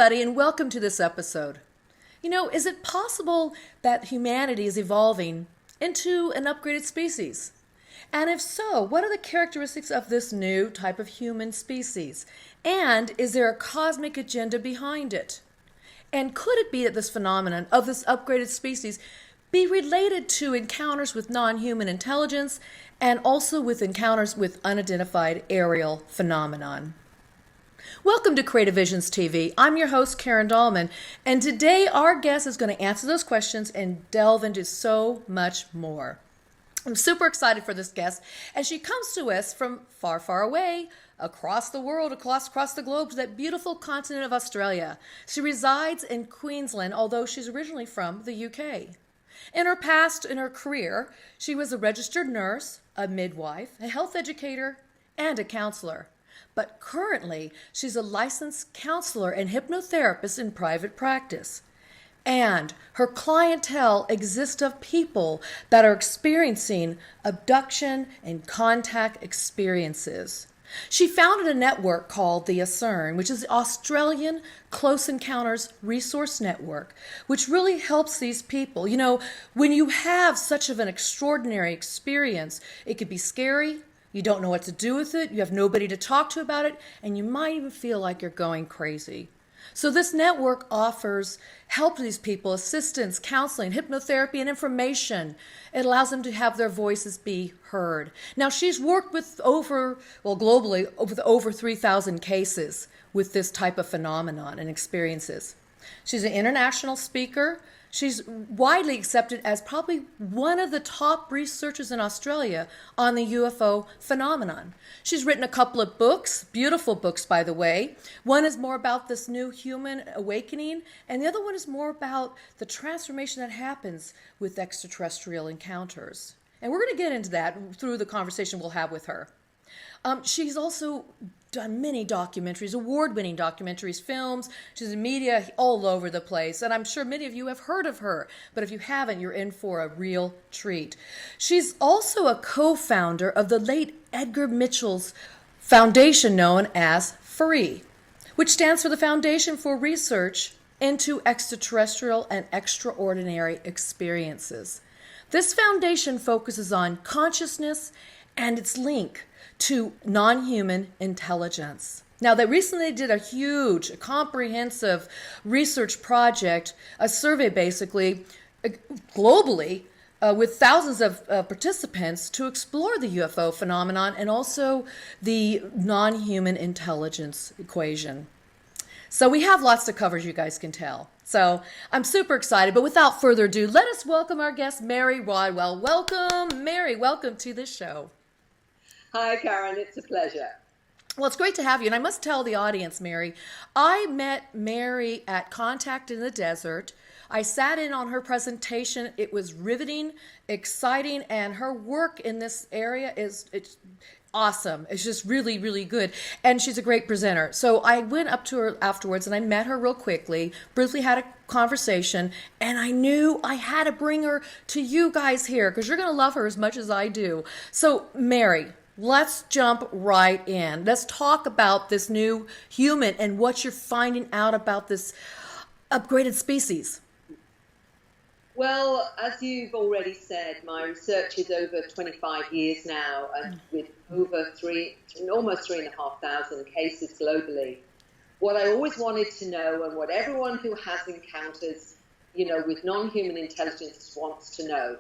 everybody, and welcome to this episode. You know, is it possible that humanity is evolving into an upgraded species? And if so, what are the characteristics of this new type of human species? And is there a cosmic agenda behind it? And could it be that this phenomenon of this upgraded species be related to encounters with non-human intelligence and also with encounters with unidentified aerial phenomenon? Welcome to Creative Visions TV. I'm your host, Karen Dahlman, and today our guest is going to answer those questions and delve into so much more. I'm super excited for this guest, and she comes to us from far, far away, across the world, across the globe, to that beautiful continent of Australia. She resides in Queensland, although she's originally from the UK. In her past, in her career, she was a registered nurse, a midwife, a health educator, and a counselor. But currently, she's a licensed counselor and hypnotherapist in private practice. And her clientele exists of people that are experiencing abduction and contact experiences. She founded a network called the ACERN, which is the Australian Close Encounters Resource Network, which really helps these people. You know, when you have such of an extraordinary experience, it could be scary. You don't know what to do with it. You have nobody to talk to about it. And you might even feel like you're going crazy. So this network offers help to these people, assistance, counseling, hypnotherapy, and information. It allows them to have their voices be heard. Now, she's worked with globally, with over 3,000 cases with this type of phenomenon and experiences. She's an international speaker. She's widely accepted as probably one of the top researchers in Australia on the UFO phenomenon. She's written a couple of books, beautiful books, by the way. One is more about this new human awakening, and the other one is more about the transformation that happens with extraterrestrial encounters. And we're going to get into that through the conversation we'll have with her. She's also done many documentaries, award-winning documentaries, films. She's in media all over the place, and I'm sure many of you have heard of her, but if you haven't, you're in for a real treat. She's also a co-founder of the late Edgar Mitchell's foundation known as FREE, which stands for the Foundation for Research into Extraterrestrial and Extraordinary Experiences. This foundation focuses on consciousness and its link to non-human intelligence. Now, they recently did a huge, comprehensive research project, a survey basically, globally, with thousands of participants to explore the UFO phenomenon and also the non-human intelligence equation. So we have lots to cover, as you guys can tell. So I'm super excited, but without further ado, let us welcome our guest, Mary Rodwell. Welcome, Mary. Welcome to the show. Hi, Karen. It's a pleasure. Well, it's great to have you. And I must tell the audience, Mary, I met Mary at Contact in the Desert. I sat in on her presentation. It was riveting, exciting, and her work in this area it's awesome. It's just really, really good. And she's a great presenter. So I went up to her afterwards and I met her real quickly, briefly had a conversation, and I knew I had to bring her to you guys here because you're going to love her as much as I do. So, Mary, let's jump right in. Let's talk about this new human and what you're finding out about this upgraded species. Well, as you've already said, my research is over 25 years now, and with over almost 3,500 cases globally. What I always wanted to know, and what everyone who has encounters, with non-human intelligence wants to know: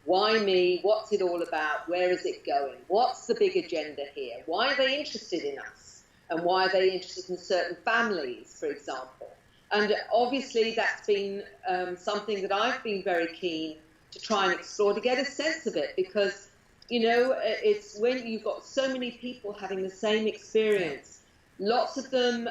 why me? What's it all about? Where is it going? What's the big agenda here? Why are they interested in us? And why are they interested in certain families, for example? And obviously that's been something that I've been very keen to try and explore, to get a sense of it, because, it's when you've got so many people having the same experience, lots of them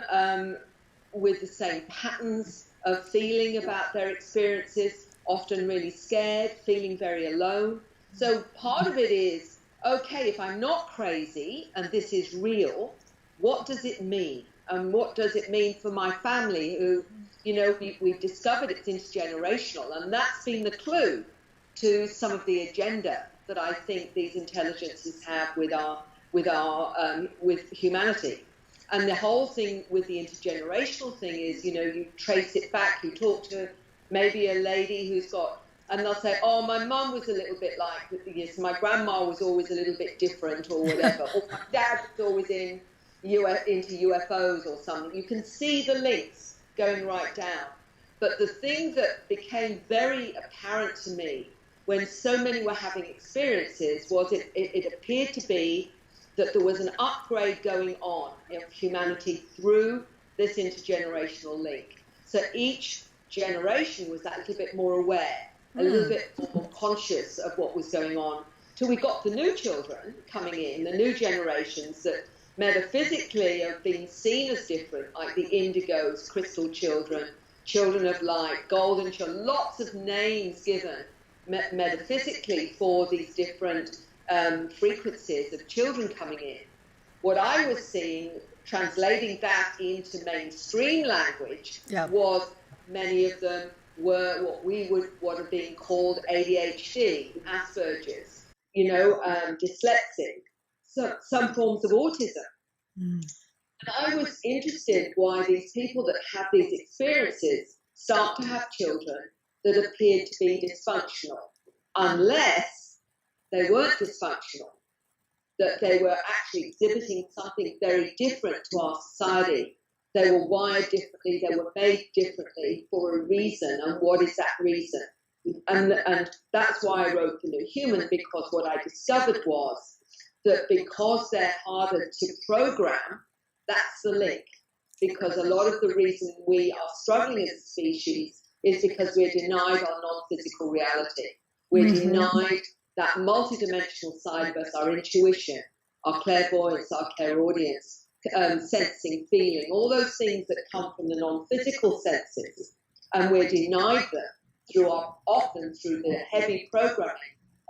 with the same patterns of feeling about their experiences, often really scared, feeling very alone. So part of it is, okay, if I'm not crazy and this is real, what does it mean? And what does it mean for my family who, we've discovered it's intergenerational, and that's been the clue to some of the agenda that I think these intelligences have with humanity. And the whole thing with the intergenerational thing is, you trace it back, you talk to maybe a lady who's got, and they'll say, oh, my mum was a little bit like this, my grandma was always a little bit different or whatever, or my dad was always into UFOs or something. You can see the links going right down. But the thing that became very apparent to me when so many were having experiences was it appeared to be that there was an upgrade going on of humanity through this intergenerational link. So each generation was that little bit more aware, a little bit more conscious of what was going on, till we got the new children coming in, the new generations that metaphysically have been seen as different, like the indigos, crystal children, children of light, golden children, lots of names given metaphysically for these different frequencies of children coming in. What I was seeing, translating that into mainstream language, was many of them were what are being called ADHD, Asperger's, dyslexic, some forms of autism. And I was interested why these people that have these experiences start to have children that appeared to be dysfunctional, unless they weren't dysfunctional, that they were actually exhibiting something very different to our society. They were wired differently, they were made differently for a reason, and what is that reason? And that's why I wrote The New Human, because what I discovered was that because they're harder to program, that's the link. Because a lot of the reason we are struggling as a species is because we're denied our non-physical reality. We're denied that multidimensional side of us, our intuition, our clairvoyance, our clairaudience, sensing, feeling, all those things that come from the non-physical senses. And we're denied them often through the heavy programming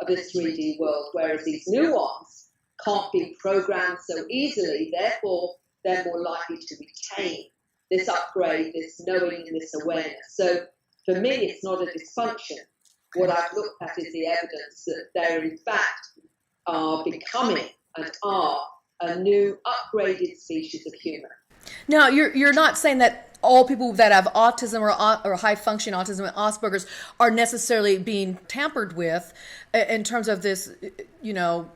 of this 3D world, whereas these new ones can't be programmed so easily, therefore they're more likely to retain this upgrade, this knowing, and this awareness. So for me, it's not a dysfunction. What I've looked at is the evidence that there, in fact, are becoming and are a new upgraded species of human. Now, you're not saying that all people that have autism or high function autism and Asperger's are necessarily being tampered with in terms of this,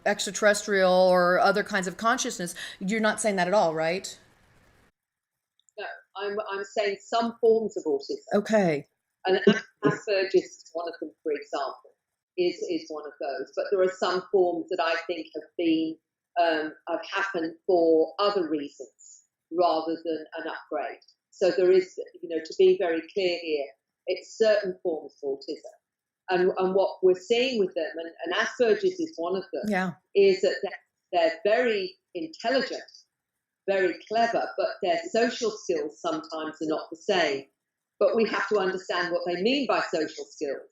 extraterrestrial or other kinds of consciousness. You're not saying that at all, right? No, I'm saying some forms of autism. Okay. And Asperger's is one of them, for example, is one of those. But there are some forms that I think have happened for other reasons rather than an upgrade. So there is, to be very clear here, it's certain forms of autism. And what we're seeing with them, and Asperger's is one of them, is that they're very intelligent, very clever, but their social skills sometimes are not the same. But we have to understand what they mean by social skills.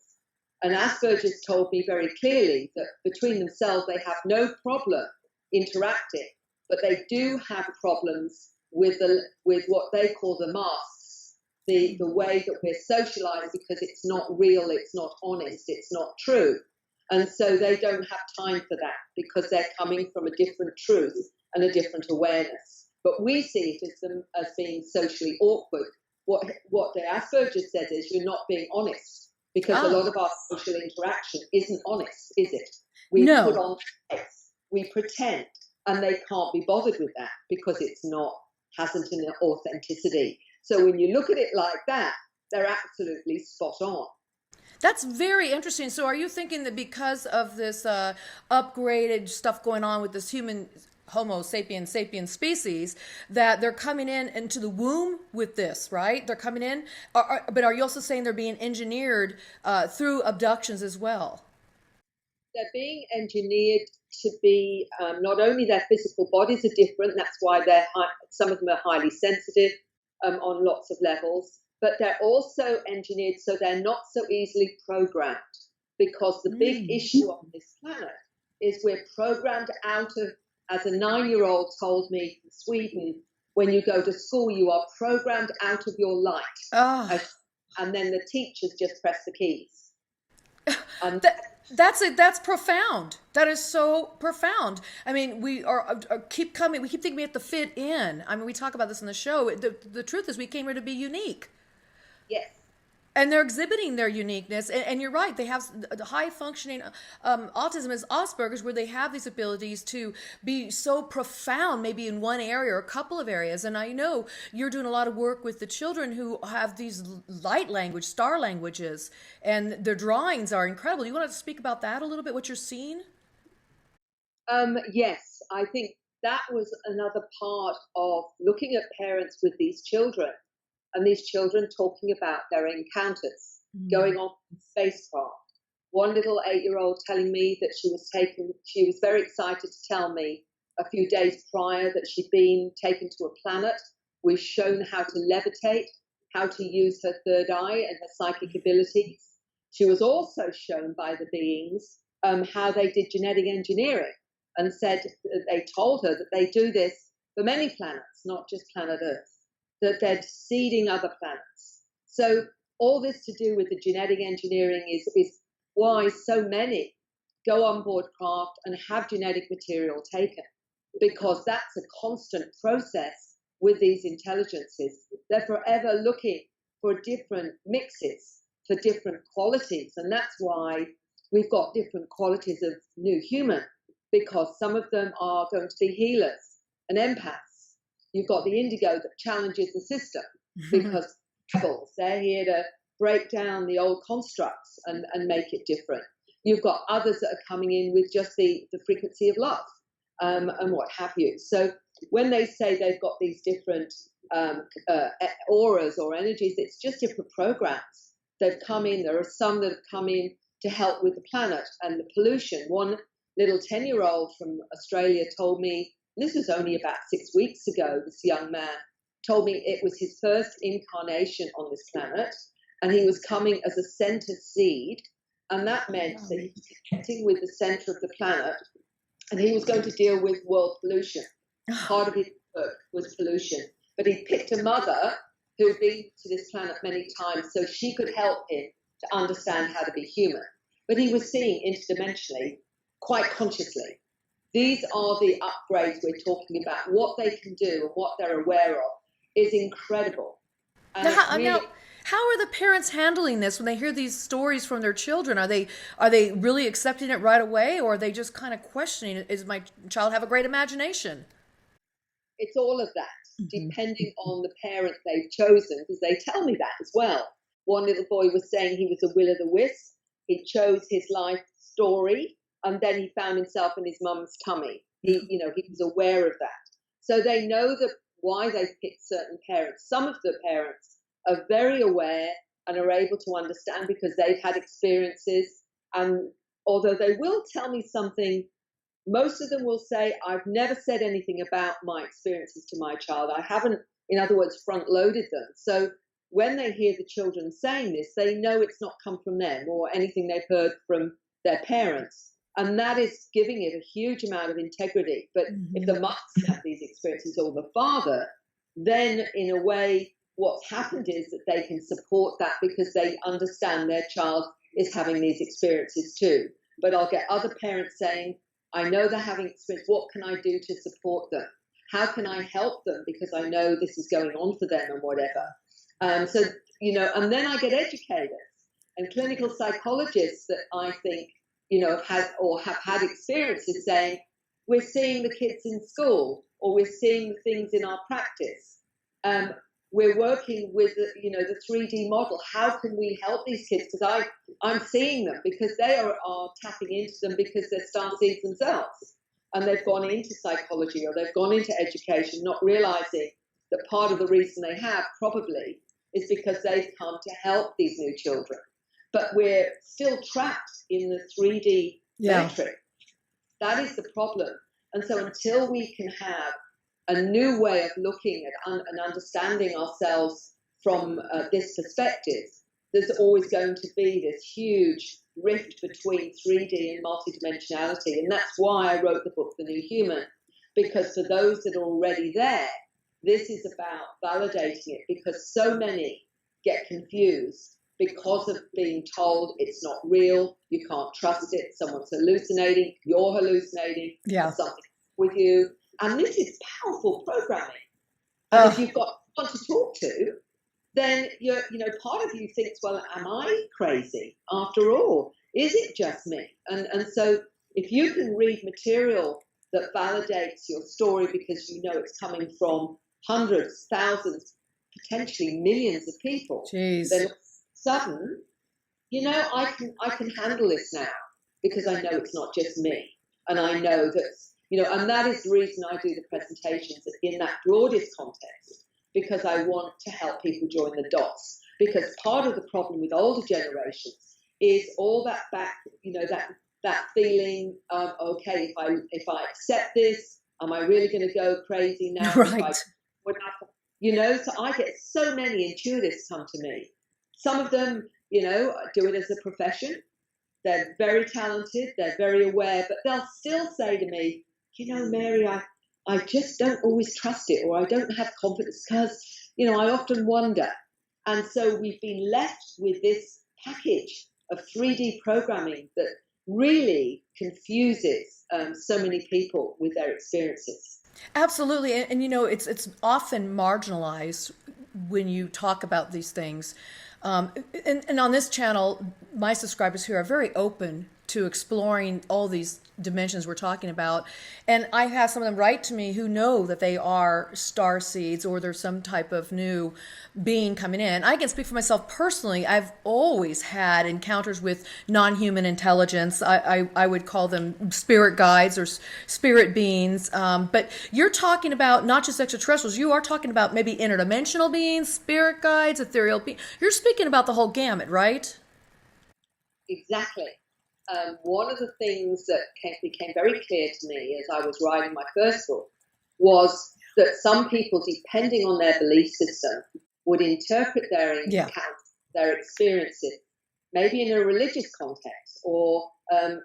And Asperger's told me very clearly that between themselves they have no problem interacting, but they do have problems with what they call the masks, the way that we're socialized, because it's not real, it's not honest, it's not true. And so they don't have time for that because they're coming from a different truth and a different awareness. But we see it as being socially awkward. What the Asperger says is you're not being honest, because a lot of our social interaction isn't honest, is it? We put on face, we pretend, and they can't be bothered with that because hasn't an authenticity. So when you look at it like that, they're absolutely spot on. That's very interesting. So are you thinking that because of this upgraded stuff going on with this human Homo sapiens species, that they're coming into the womb with this, right? They're coming in, but are you also saying they're being engineered through abductions as well? They're being engineered to be, not only their physical bodies are different, that's why some of them are highly sensitive on lots of levels, but they're also engineered so they're not so easily programmed, because the big issue on this planet is we're programmed out of, as a 9-year-old told me from Sweden, when you go to school, you are programmed out of your light. And then the teachers just press the keys. And That's profound. That is so profound. I mean, we keep coming. We keep thinking we have to fit in. I mean, we talk about this in the show. The truth is, we came here to be unique. yes. And they're exhibiting their uniqueness. And you're right. They have high functioning autism is Asperger's, where they have these abilities to be so profound, maybe in one area or a couple of areas. And I know you're doing a lot of work with the children who have these light language, star languages, and their drawings are incredible. You want to speak about that a little bit, what you're seeing? Yes, I think that was another part of looking at parents with these children, and these children talking about their encounters, going on spacecraft. One little 8-year-old telling me that she was very excited to tell me a few days prior that she'd been taken to a planet. We've shown how to levitate, how to use her third eye and her psychic abilities. She was also shown by the beings how they did genetic engineering, and said that they told her that they do this for many planets, not just planet Earth, that they're seeding other planets. So all this to do with the genetic engineering is why so many go on board craft and have genetic material taken, because that's a constant process with these intelligences. They're forever looking for different mixes, for different qualities, and that's why we've got different qualities of new human, because some of them are going to be healers and empaths. You've got the indigo that challenges the system, because rebels, they're here to break down the old constructs and make it different. You've got others that are coming in with just the frequency of love and what have you. So when they say they've got these different auras or energies, it's just different programs. They've come in. There are some that have come in to help with the planet and the pollution. One little 10-year-old from Australia told me, this was only about 6 weeks ago, this young man told me it was his first incarnation on this planet, and he was coming as a center seed, and that meant that he was connecting with the center of the planet, and he was going to deal with world pollution. Part of his work was pollution, but he picked a mother who'd been to this planet many times so she could help him to understand how to be human. But he was seeing interdimensionally, quite consciously. These are the upgrades we're talking about. What they can do and what they're aware of is incredible. And Now, how are the parents handling this when they hear these stories from their children? Are they really accepting it right away, or are they just kind of questioning it? Is my child have a great imagination? It's all of that, depending on the parent they've chosen, because they tell me that as well. One little boy was saying he was a will-o'-the-wisp. He chose his life story, and then he found himself in his mum's tummy. He was aware of that. So they know that why they've picked certain parents. Some of the parents are very aware and are able to understand because they've had experiences. And although they will tell me something, most of them will say, I've never said anything about my experiences to my child. I haven't, in other words, front-loaded them. So when they hear the children saying this, they know it's not come from them or anything they've heard from their parents. And that is giving it a huge amount of integrity. But if the mothers have these experiences or the father, then in a way, what's happened is that they can support that because they understand their child is having these experiences too. But I'll get other parents saying, I know they're having experience. What can I do to support them? How can I help them? Because I know this is going on for them and whatever. And then I get educators and clinical psychologists that I think, have had experiences saying, we're seeing the kids in school, or we're seeing things in our practice. We're working with, the 3D model. How can we help these kids? Because I'm seeing them because they are tapping into them because they're starseeds themselves. And they've gone into psychology or they've gone into education, not realizing that part of the reason they have probably is because they've come to help these new children. But we're still trapped in the 3D matrix. That is the problem. And so until we can have a new way of looking at and understanding ourselves from this perspective, there's always going to be this huge rift between 3D and multidimensionality. And that's why I wrote the book, The New Human, because for those that are already there, this is about validating it, because so many get confused because of being told it's not real, you can't trust it, someone's hallucinating, you're hallucinating, Yeah. something with you. And this is powerful programming. And if you've got someone to talk to, then part of you thinks, well, am I crazy after all? Is it just me? And so if you can read material that validates your story because you know it's coming from hundreds, thousands, potentially millions of people, Jeez. then all of a sudden, I can handle this now because I know it's not just me. And I know that, and that is the reason I do the presentations in that broadest context, because I want to help people join the dots. Because part of the problem with older generations is all that back, that feeling of, okay, if I accept this, am I really going to go crazy now? Right. So I get so many intuitives come to me. Some of them, do it as a profession. They're very talented. They're very aware, but they'll still say to me, Mary, I just don't always trust it, or I don't have confidence because, I often wonder. And so we've been left with this package of 3D programming that really confuses so many people with their experiences. Absolutely. And it's often marginalized when you talk about these things. And on this channel, my subscribers here are very open to exploring all these dimensions we're talking about. And I have some of them write to me who know that they are starseeds or there's some type of new being coming in. I can speak for myself personally. I've always had encounters with non-human intelligence. I would call them spirit guides or spirit beings. But you're talking about not just extraterrestrials. You are talking about maybe interdimensional beings, spirit guides, ethereal beings. You're speaking about the whole gamut, right? Exactly. One of the things that became very clear to me as I was writing my first book was that some people, depending on their belief system, would interpret their encounters, their experiences, maybe in a religious context or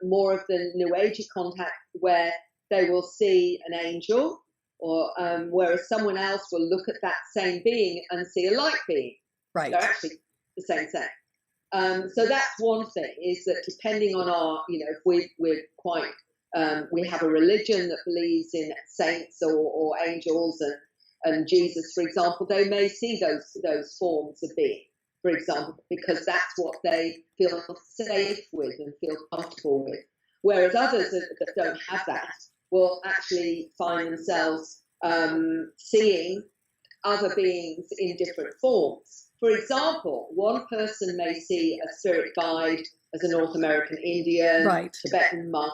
more of the New Agey contact where they will see an angel, or whereas someone else will look at that same being and see a light being. Right. They're actually the same thing. So that's one thing, is that depending on our, if we're quite, we have a religion that believes in saints or angels and Jesus, for example, they may see those forms of being, for example, because that's what they feel safe with and feel comfortable with. Whereas others that don't have that will actually find themselves seeing other beings in different forms. For example, one person may see a spirit guide as a North American Indian, right, Tibetan monk,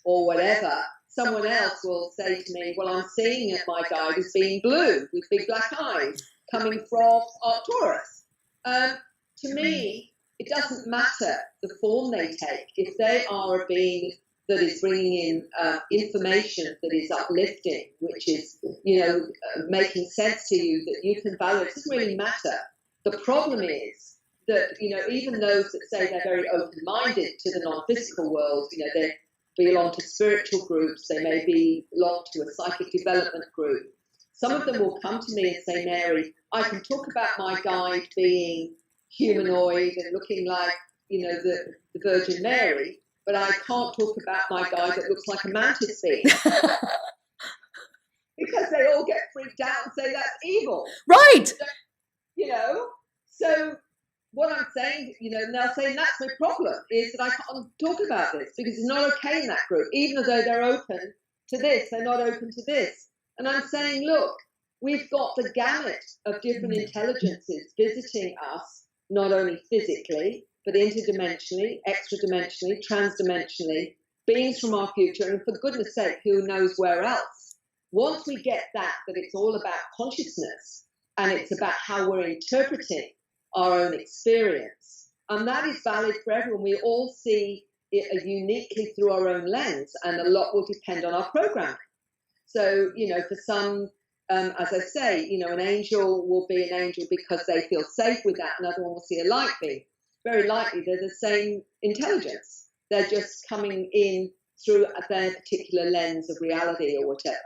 or whatever. Someone else will say to me, well, I'm seeing my guide as being blue with big black eyes coming from Arcturus. To me, it doesn't matter the form they take. If they are a being that is bringing in information that is uplifting, which is, making sense to you, that you can value, it doesn't really matter. The problem is that, even those that say they're very open-minded to the non-physical world, they belong to spiritual groups, they may belong to a psychic development group. Some of them will come to me and say, Mary, I can talk about my guide being humanoid and looking like, the Virgin Mary, but I can't talk about my guide that looks like a mantis being. Because they all get freaked out and say that's evil. Right. So what I'm saying, and they'll say that's my problem, is that I can't talk about this because it's not okay in that group, even though they're open to this, they're not open to this. And I'm saying, look, we've got the gamut of different intelligences visiting us, not only physically, but interdimensionally, extra-dimensionally, trans-dimensionally, beings from our future, and for goodness sake, who knows where else. Once we get that it's all about consciousness, and it's about how we're interpreting our own experience. And that is valid for everyone. We all see it uniquely through our own lens, and a lot will depend on our programming. So, for some, as I say, an angel will be an angel because they feel safe with that. Another one will see a light being. Very likely they're the same intelligence. They're just coming in through their particular lens of reality or whatever.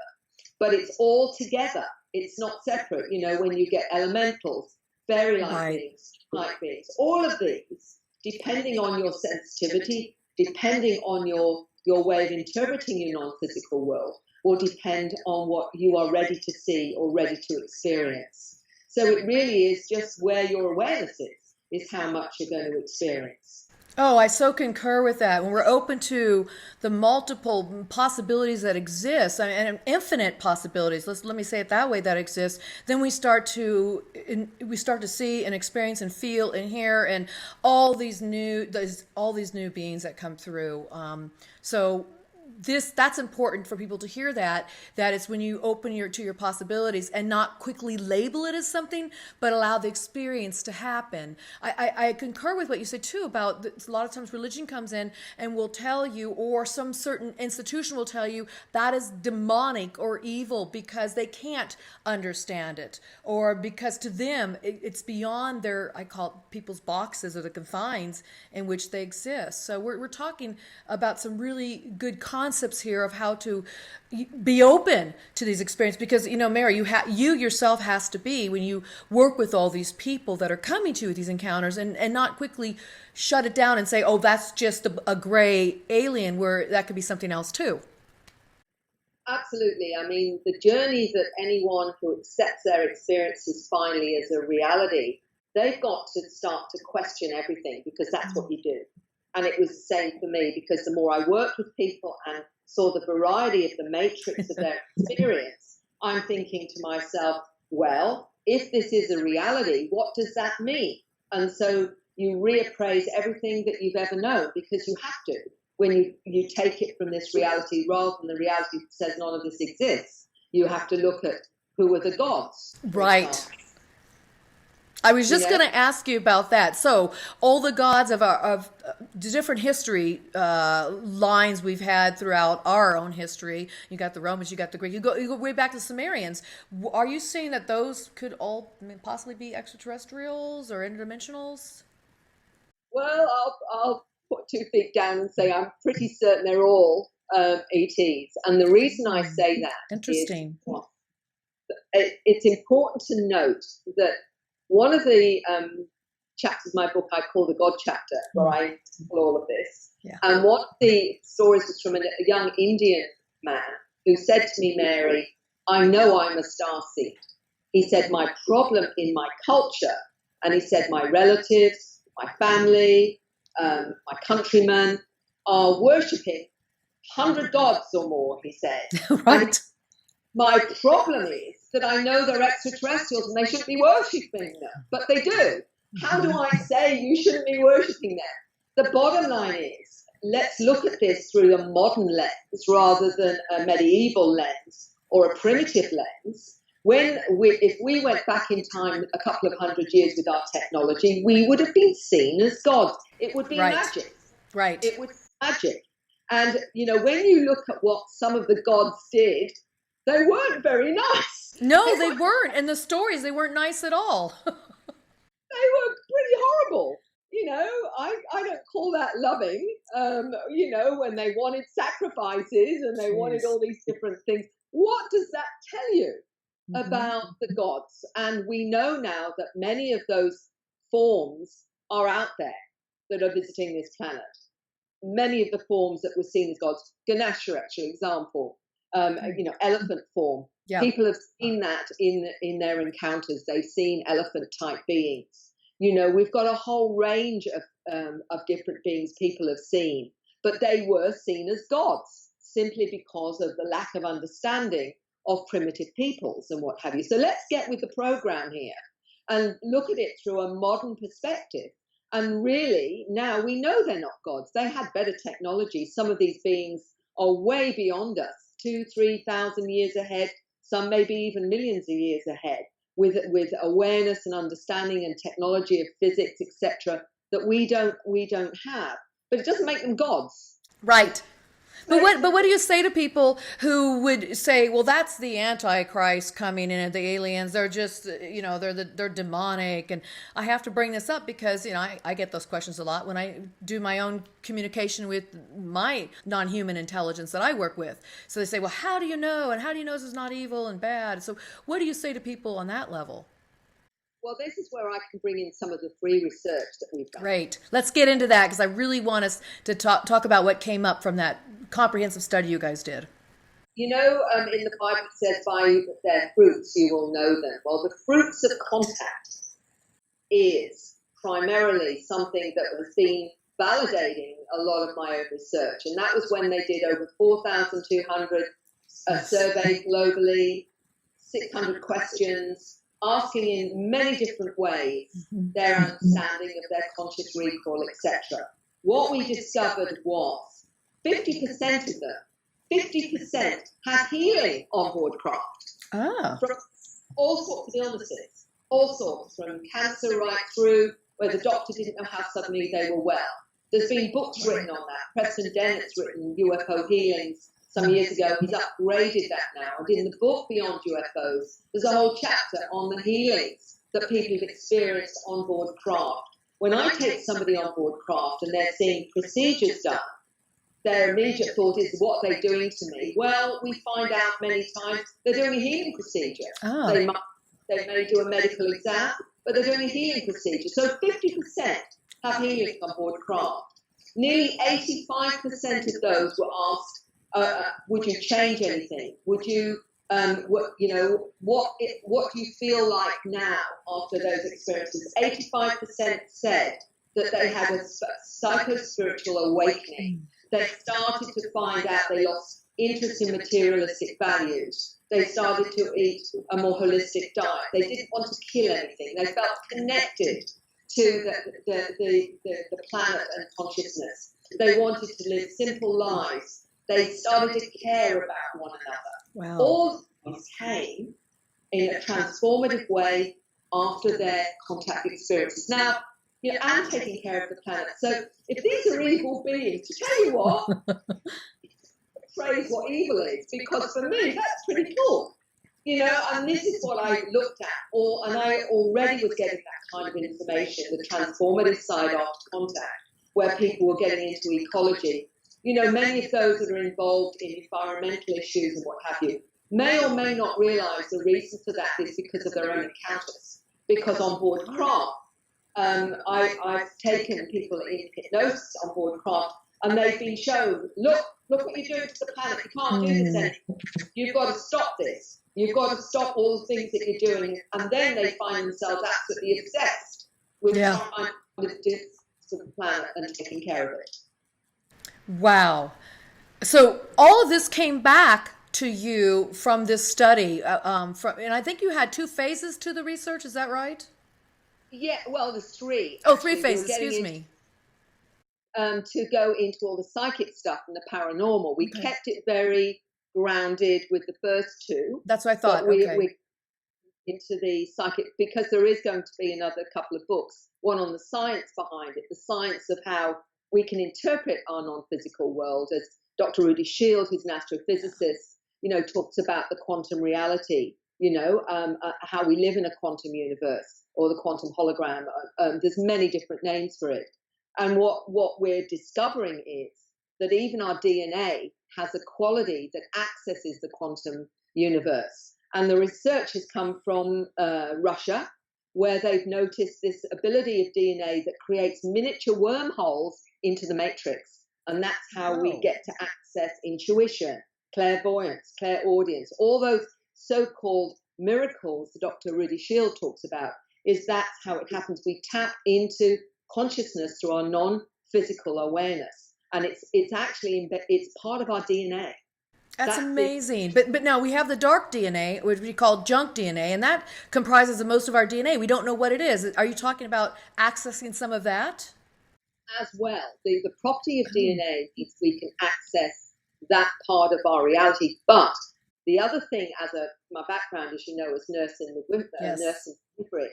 But it's all together. It's not separate. When you get elementals, very light Right. beings, light beings. All of these, depending on your sensitivity, depending on your way of interpreting your non-physical world, will depend on what you are ready to see or ready to experience. So it really is just where your awareness is how much you're going to experience. Oh, I so concur with that. When we're open to the multiple possibilities that exist, and infinite possibilities, let me say it that way, that exist, then we start to see and experience and feel and hear and all these new beings that come through. So that's important for people to hear, that it's when you open to your possibilities and not quickly label it as something, but allow the experience to happen. I concur with what you said too about a lot of times religion comes in and will tell you, or some certain institution will tell you, that is demonic or evil because they can't understand it, or because to them it's beyond their, I call it, people's boxes or the confines in which they exist. So we're talking about some really good concepts here of how to be open to these experiences, because Mary, you yourself has to be, when you work with all these people that are coming to you with these encounters, and not quickly shut it down and say, oh, that's just a gray alien, where that could be something else too. Absolutely. I mean, the journey that anyone who accepts their experiences finally as a reality, they've got to start to question everything, because that's what you do. And it was the same for me, because the more I worked with people and saw the variety of the matrix of their experience, I'm thinking to myself, well, if this is a reality, what does that mean? And so you reappraise everything that you've ever known, because you have to, when you take it from this reality rather than the reality that says none of this exists. You have to look at who are the gods. Right. I was just going to ask you about that. So all the gods of different history lines we've had throughout our own history. You got the Romans, you got the Greek. You go way back to the Sumerians. Are you saying that those could all possibly be extraterrestrials or interdimensionals? Well, I'll put 2 feet down and say I'm pretty certain they're all ETs. And the reason I say that Interesting. is it's important to note that one of the chapters of my book I call the God chapter, where I explore all of this. Yeah. And one of the stories was from a young Indian man who said to me, Mary, I know I'm a starseed. He said, my problem in my culture, and he said, my relatives, my family, my countrymen are worshipping 100 gods or more, he said. Right. And my problem is that I know they're extraterrestrials and they shouldn't be worshipping them, but they do. How do I say you shouldn't be worshipping them? The bottom line is, let's look at this through a modern lens rather than a medieval lens or a primitive lens. If we went back in time a couple of 100 years with our technology, we would have been seen as gods. It would be magic. Right. It would be magic. And, when you look at what some of the gods did, they weren't very nice. No, they weren't. And the stories, they weren't nice at all. They were pretty horrible. I don't call that loving, when they wanted sacrifices and they wanted all these different things. What does that tell you about the gods? And we know now that many of those forms are out there that are visiting this planet. Many of the forms that were seen as gods, Ganesha, actually, example, elephant form. Yeah. People have seen that in their encounters. They've seen elephant-type beings. We've got a whole range of different beings people have seen, but they were seen as gods simply because of the lack of understanding of primitive peoples and what have you. So let's get with the program here and look at it through a modern perspective. And really, now we know they're not gods. They had better technology. Some of these beings are way beyond us, 2,000-3,000 years ahead, some maybe even millions of years ahead, with awareness and understanding and technology of physics, etc., that we don't have. But it doesn't make them gods. Right. But what do you say to people who would say, well, that's the Antichrist coming in, and the aliens, they're just, they're demonic. And I have to bring this up because, I get those questions a lot when I do my own communication with my non-human intelligence that I work with. So they say, well, how do you know? And how do you know this is not evil and bad? So what do you say to people on that level? Well, this is where I can bring in some of the free research that we've done. Great. Let's get into that because I really want us to talk about what came up from that comprehensive study you guys did. You know, in the Bible it says, by their fruits you will know them. Well, the fruits of contact is primarily something that has been validating a lot of my own research. And that was when they did over 4,200 surveys globally, 600 questions, asking in many different ways their understanding of their conscious recall, etc. What we discovered was 50% of them, 50% had healing on board craft. From all sorts of illnesses, all sorts, from cancer right through where the doctor didn't know how suddenly they were well. There's been books written on that. Preston Dennett's written UFO Healings some years ago. He's upgraded that now. And in the book Beyond UFOs, there's a whole chapter on the healings that people have experienced on board craft. When I take somebody on board craft and they're seeing procedures done, their immediate thought is, what are they doing to me? Well, we find out many times they're doing a healing procedure. They may do a medical exam, but they're doing a healing procedure. So 50% have healing on board craft. Nearly 85% of those were asked, would you change anything? Would you, what do you feel like now after those experiences? 85% said that they had a psycho-spiritual awakening. They started to find out they lost interest in materialistic values. They started to eat a more holistic diet. They didn't want to kill anything. They felt connected to the planet and consciousness. They wanted to live simple lives. They started to care about one another. Wow. All of these came in a transformative way after their contact experiences. Now, I'm taking care of the planet. So if these are evil beings, to tell you what, praise what evil is, because for me, that's pretty cool. And this is what I looked at, and I already was getting that kind of information, the transformative side after contact, where people were getting into ecology. Many of those that are involved in environmental issues and what have you may or may not realize the reason for that is because of their own encounters. Because on board craft, I've taken people in hypnosis on board craft, and they've been shown, look what you're doing to the planet. You can't do this anymore. You've got to stop this. You've got to stop all the things that you're doing. And then they find themselves absolutely obsessed with trying to do to the planet and taking care of it. Wow. So all of this came back to you from this study. And I think you had 2 phases to the research. Is that right? Yeah, well, there's 3. Oh, 3 phases, excuse me. To go into all the psychic stuff and the paranormal. We kept it very grounded with the first 2. That's what I thought. We into the psychic, because there is going to be another couple of books, one on the science behind it, the science of how we can interpret our non-physical world, as Dr. Rudy Shield, who's an astrophysicist, talks about the quantum reality, how we live in a quantum universe or the quantum hologram. There's many different names for it. And what we're discovering is that even our DNA has a quality that accesses the quantum universe. And the research has come from Russia, where they've noticed this ability of DNA that creates miniature wormholes into the matrix. And that's how we get to access intuition, clairvoyance, clairaudience, all those so-called miracles that Dr. Rudy Shield talks about. Is that's how it happens. We tap into consciousness through our non-physical awareness, and it's actually it's part of our DNA. That's amazing. But now we have the dark DNA, which we call junk DNA, and that comprises of most of our DNA. We don't know what it is. Are you talking about accessing some of that? As well, the property of DNA is we can access that part of our reality. But the other thing, my background, as you know, is nurse and midwifery.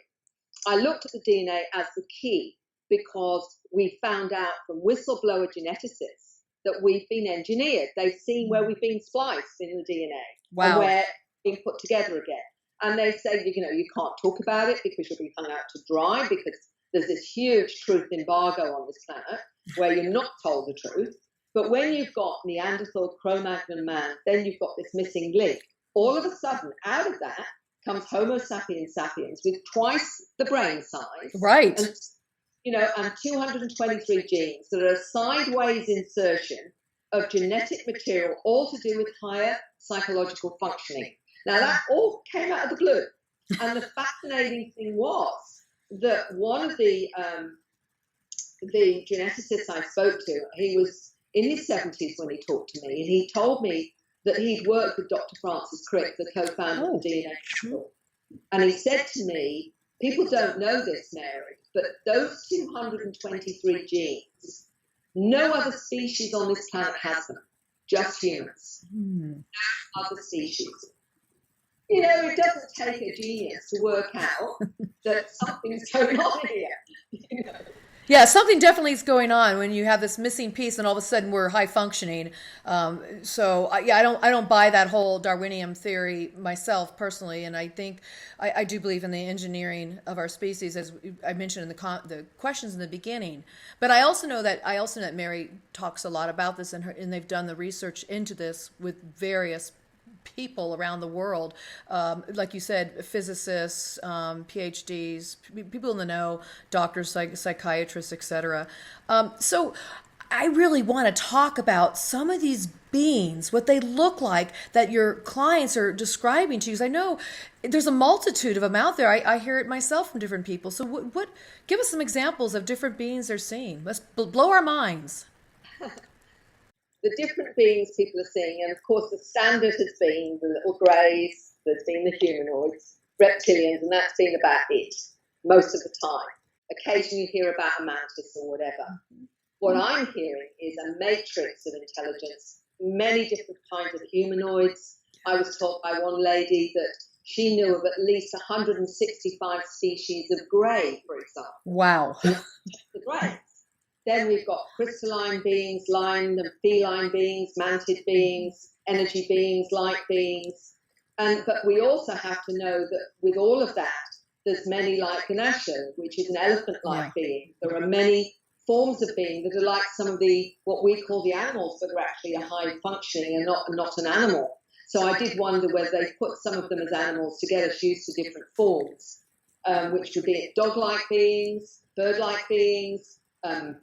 I looked at the DNA as the key because we found out from whistleblower geneticists that we've been engineered. They've seen where we've been spliced in the DNA. Wow. And we're being put together again. And they say, you can't talk about it because you'll be hung out to dry, because there's this huge truth embargo on this planet where you're not told the truth. But when you've got Neanderthal, Cro-Magnon man, then you've got this missing link. All of a sudden, out of that, comes Homo sapiens sapiens with twice the brain size. Right. And, and 223 genes that are a sideways insertion of genetic material, all to do with higher psychological functioning. Now, that all came out of the blue. And the fascinating thing was that one of the geneticists I spoke to, he was in his 70s when he talked to me, and he told me that he'd worked with Dr. Francis Crick, the co-founder of the DNA Hospital. And he said to me, people don't know this, Mary, but those 223 genes, no other species on this planet has them, just humans. No other species. It doesn't take a genius to work out that something's going on here. Yeah, something definitely is going on when you have this missing piece, and all of a sudden we're high functioning. I don't buy that whole Darwinian theory myself personally, and I think I do believe in the engineering of our species, as I mentioned in the questions in the beginning. But I also know that Mary talks a lot about this, and they've done the research into this with various people around the world, like you said, physicists, PhDs, people in the know, doctors, psychiatrists, etc. So I really want to talk about some of these beings, what they look like that your clients are describing to you. Because I know there's a multitude of them out there. I hear it myself from different people. So what give us some examples of different beings they're seeing. Let's blow our minds. The different beings people are seeing, and of course the standard has been the little greys, there's been the humanoids, reptilians, and that's been about it most of the time. Occasionally you hear about a mantis or whatever. What I'm hearing is a matrix of intelligence, many different kinds of humanoids. I was told by one lady that she knew of at least 165 species of grey, for example. Wow. The greys. Then we've got crystalline beings, line and feline beings, mantid beings, energy beings, light beings. But we also have to know that with all of that, there's many like Ganasha, which is an elephant-like being. There are many forms of being that are like some of what we call the animals, but are actually a high functioning and not an animal. So I did wonder whether they put some of them as animals to get us used to different forms, which would be dog-like beings, bird-like beings,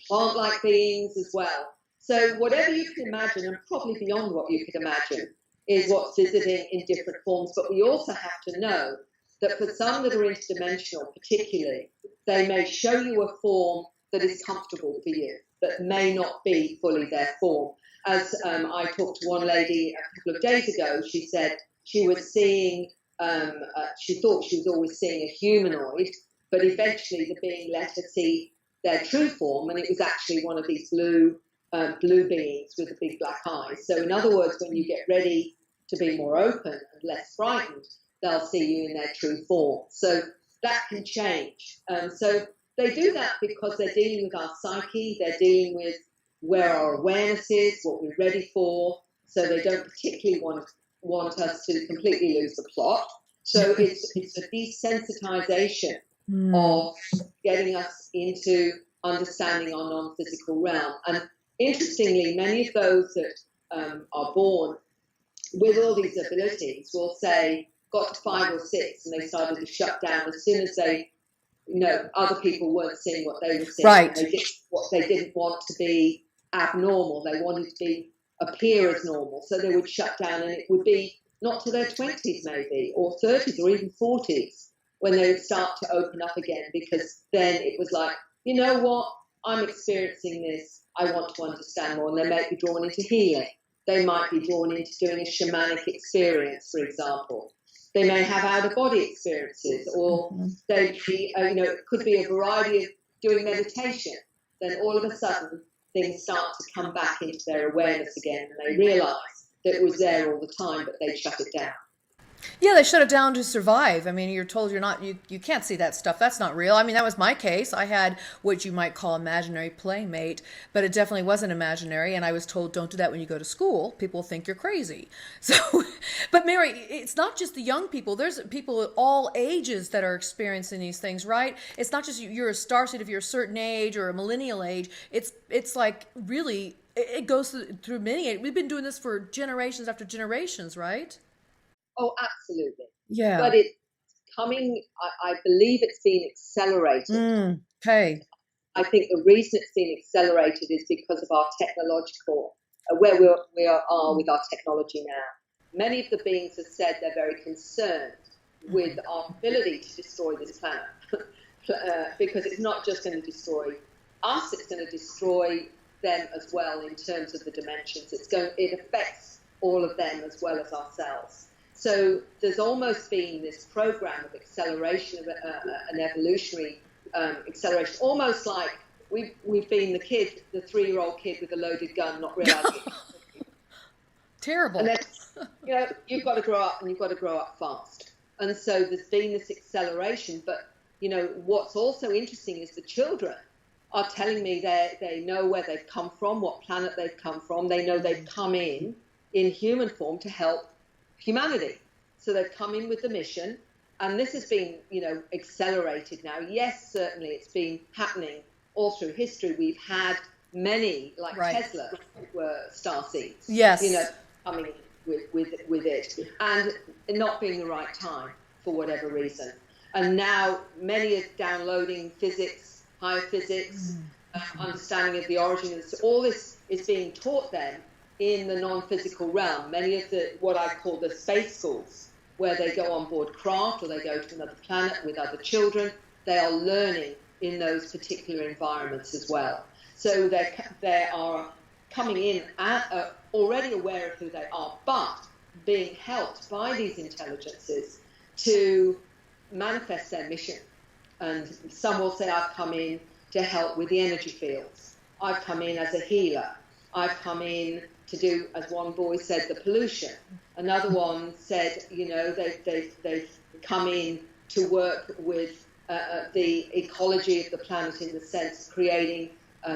plant-like beings as well. So whatever you can imagine, and probably beyond what you could imagine, is what's visiting in different forms. But we also have to know that for some that are interdimensional particularly, they may show you a form that is comfortable for you, that may not be fully their form. As I talked to one lady a couple of days ago, she said she was seeing, she thought she was always seeing a humanoid, but eventually the being let her see their true form, and it was actually one of these blue beings with the big black eyes. So in other words, when you get ready to be more open and less frightened, they'll see you in their true form. So that can change. So they do that because they're dealing with our psyche, they're dealing with where our awareness is, what we're ready for, so they don't particularly want us to completely lose the plot. So it's a desensitization of getting us into understanding our non-physical realm. And interestingly, many of those that are born with all these abilities will say, got to 5 or 6, and they started to shut down as soon as they, other people weren't seeing what they were seeing. Right. They didn't want to be abnormal. They wanted to appear as normal. So they would shut down, and it would be not to their 20s maybe, or 30s, or even 40s, when they would start to open up again, because then it was like, you know what, I'm experiencing this, I want to understand more. And they might be drawn into healing. They might be drawn into doing a shamanic experience, for example. They may have out-of-body experiences, or they be, it could be a variety of doing meditation. Then all of a sudden, things start to come back into their awareness again, and they realise that it was there all the time, but they shut it down. Yeah, they shut it down to survive. I mean, you're told you can't see that stuff. That's not real. I mean, that was my case. I had what you might call imaginary playmate, but it definitely wasn't imaginary. And I was told, don't do that when you go to school. People think you're crazy. So, but Mary, it's not just the young people. There's people at all ages that are experiencing these things, right? It's not just you're a starseed if you're a certain age or a millennial age. It's like really, it goes through many. We've been doing this for generations after generations, right? Oh, absolutely. Yeah. But becoming, I believe it's been accelerated. Okay. I think the reason it's been accelerated is because of our technological, where we are with our technology now. Many of the beings have said they're very concerned with our ability to destroy this planet, because it's not just going to destroy us, it's going to destroy them as well in terms of the dimensions. It affects all of them as well as ourselves. So there's almost been this program of acceleration, of an evolutionary acceleration, almost like we've been the 3-year-old kid with a loaded gun, not realizing it. Terrible. And then, you've got to grow up, and you've got to grow up fast. And so there's been this acceleration. But, what's also interesting is the children are telling me they know where they've come from, what planet they've come from. They know they've come in human form to help humanity. So they've come in with the mission. And this has been, accelerated now. Yes, certainly it's been happening all through history. We've had many, like Tesla, were starseeds. Yes. Coming in with it, and not being the right time for whatever reason. And now many are downloading physics, higher physics, understanding of the origin of this. All this is being taught them in the non-physical realm. Many of what I call the space schools, where they go on board craft or they go to another planet with other children, they are learning in those particular environments as well. So they are coming in already aware of who they are, but being helped by these intelligences to manifest their mission. And some will say, I've come in to help with the energy fields. I've come in as a healer. I've come in to do, as one boy said, the pollution. Another one said, they've come in to work with the ecology of the planet, in the sense of creating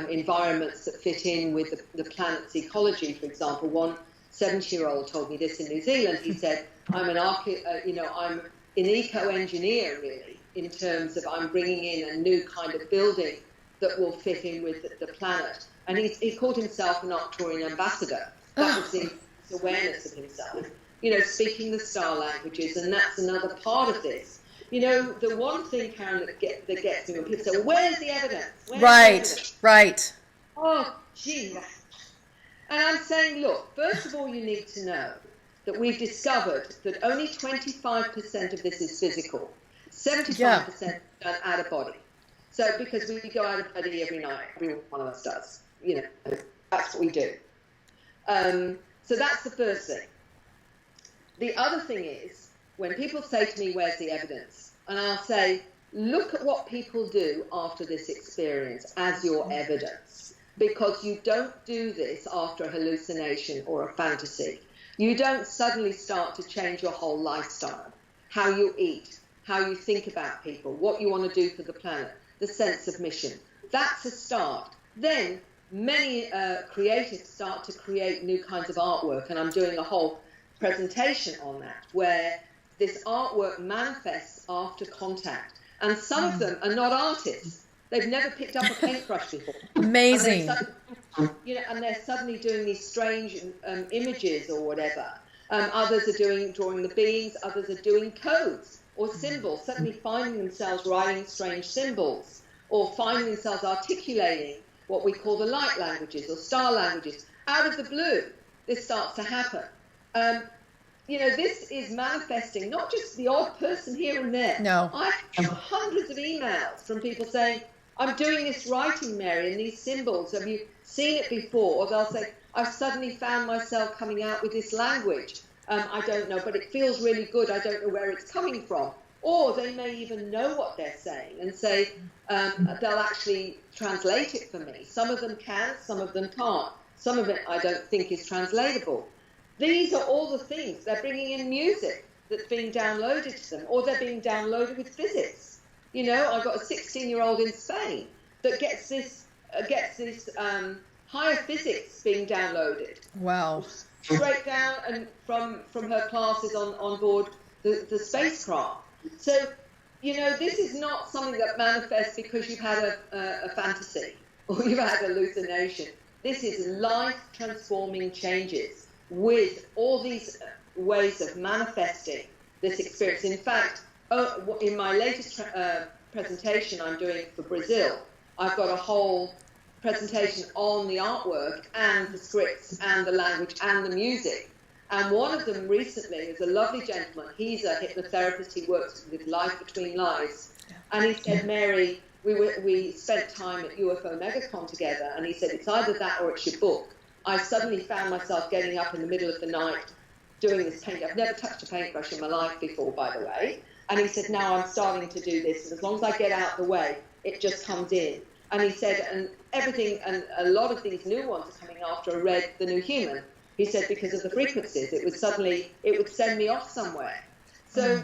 environments that fit in with the planet's ecology. For example, one 70-year-old told me this in New Zealand. He said, I'm I'm an eco-engineer, really, in terms of I'm bringing in a new kind of building that will fit in with the planet. And he called himself an Arcturian ambassador. That was his awareness of himself. Speaking the star languages, and that's another part of this. The one thing, Karen, that gets me when people say, well, where's the evidence? Right. Oh, gee. And I'm saying, look, first of all, you need to know that we've discovered that only 25% of this is physical. 75% done out of body. So, because we go out of body every night, every one of us does. That's what we do. So that's the first thing. The other thing is, when people say to me, where's the evidence? And I'll say, look at what people do after this experience as your evidence. Because you don't do this after a hallucination or a fantasy. You don't suddenly start to change your whole lifestyle, how you eat, how you think about people, what you want to do for the planet, the sense of mission. That's a start. Then many creatives start to create new kinds of artwork, and I'm doing a whole presentation on that, where this artwork manifests after contact. And some of them are not artists. They've never picked up a paintbrush before. Amazing. And they're suddenly doing these strange images or whatever. Others are drawing the beings. Others are doing codes or symbols, suddenly finding themselves writing strange symbols, or finding themselves articulating what we call the light languages or star languages. Out of the blue, this starts to happen. This is manifesting not just the odd person here and there. No. I have hundreds of emails from people saying, I'm doing this writing, Mary, and these symbols. Have you seen it before? Or they'll say, I've suddenly found myself coming out with this language. I don't know, but it feels really good. I don't know where it's coming from. Or they may even know what they're saying and say, they'll actually translate it for me. Some of them can, some of them can't. Some of it I don't think is translatable. These are all the things. They're bringing in music that's being downloaded to them, or they're being downloaded with physics. I've got a 16-year-old in Spain that gets this higher physics being downloaded. Wow. Straight down and from her classes on board the spacecraft. So, this is not something that manifests because you've had a fantasy or you've had a hallucination. This is life-transforming changes with all these ways of manifesting this experience. In fact, In my latest presentation I'm doing for Brazil, I've got a whole presentation on the artwork and the scripts and the language and the music. And one of them recently is a lovely gentleman. He's a hypnotherapist. He works with Life Between Lives. And he said, Mary, we spent time at UFO MegaCon together, and he said, it's either that or it's your book. I suddenly found myself getting up in the middle of the night doing this painting. I've never touched a paintbrush in my life before, by the way. And he said, now I'm starting to do this, and as long as I get out of the way, it just comes in. And he said, and everything, and a lot of these new ones are coming after I read The New Human. He said, because of the frequencies, it would send me off somewhere. So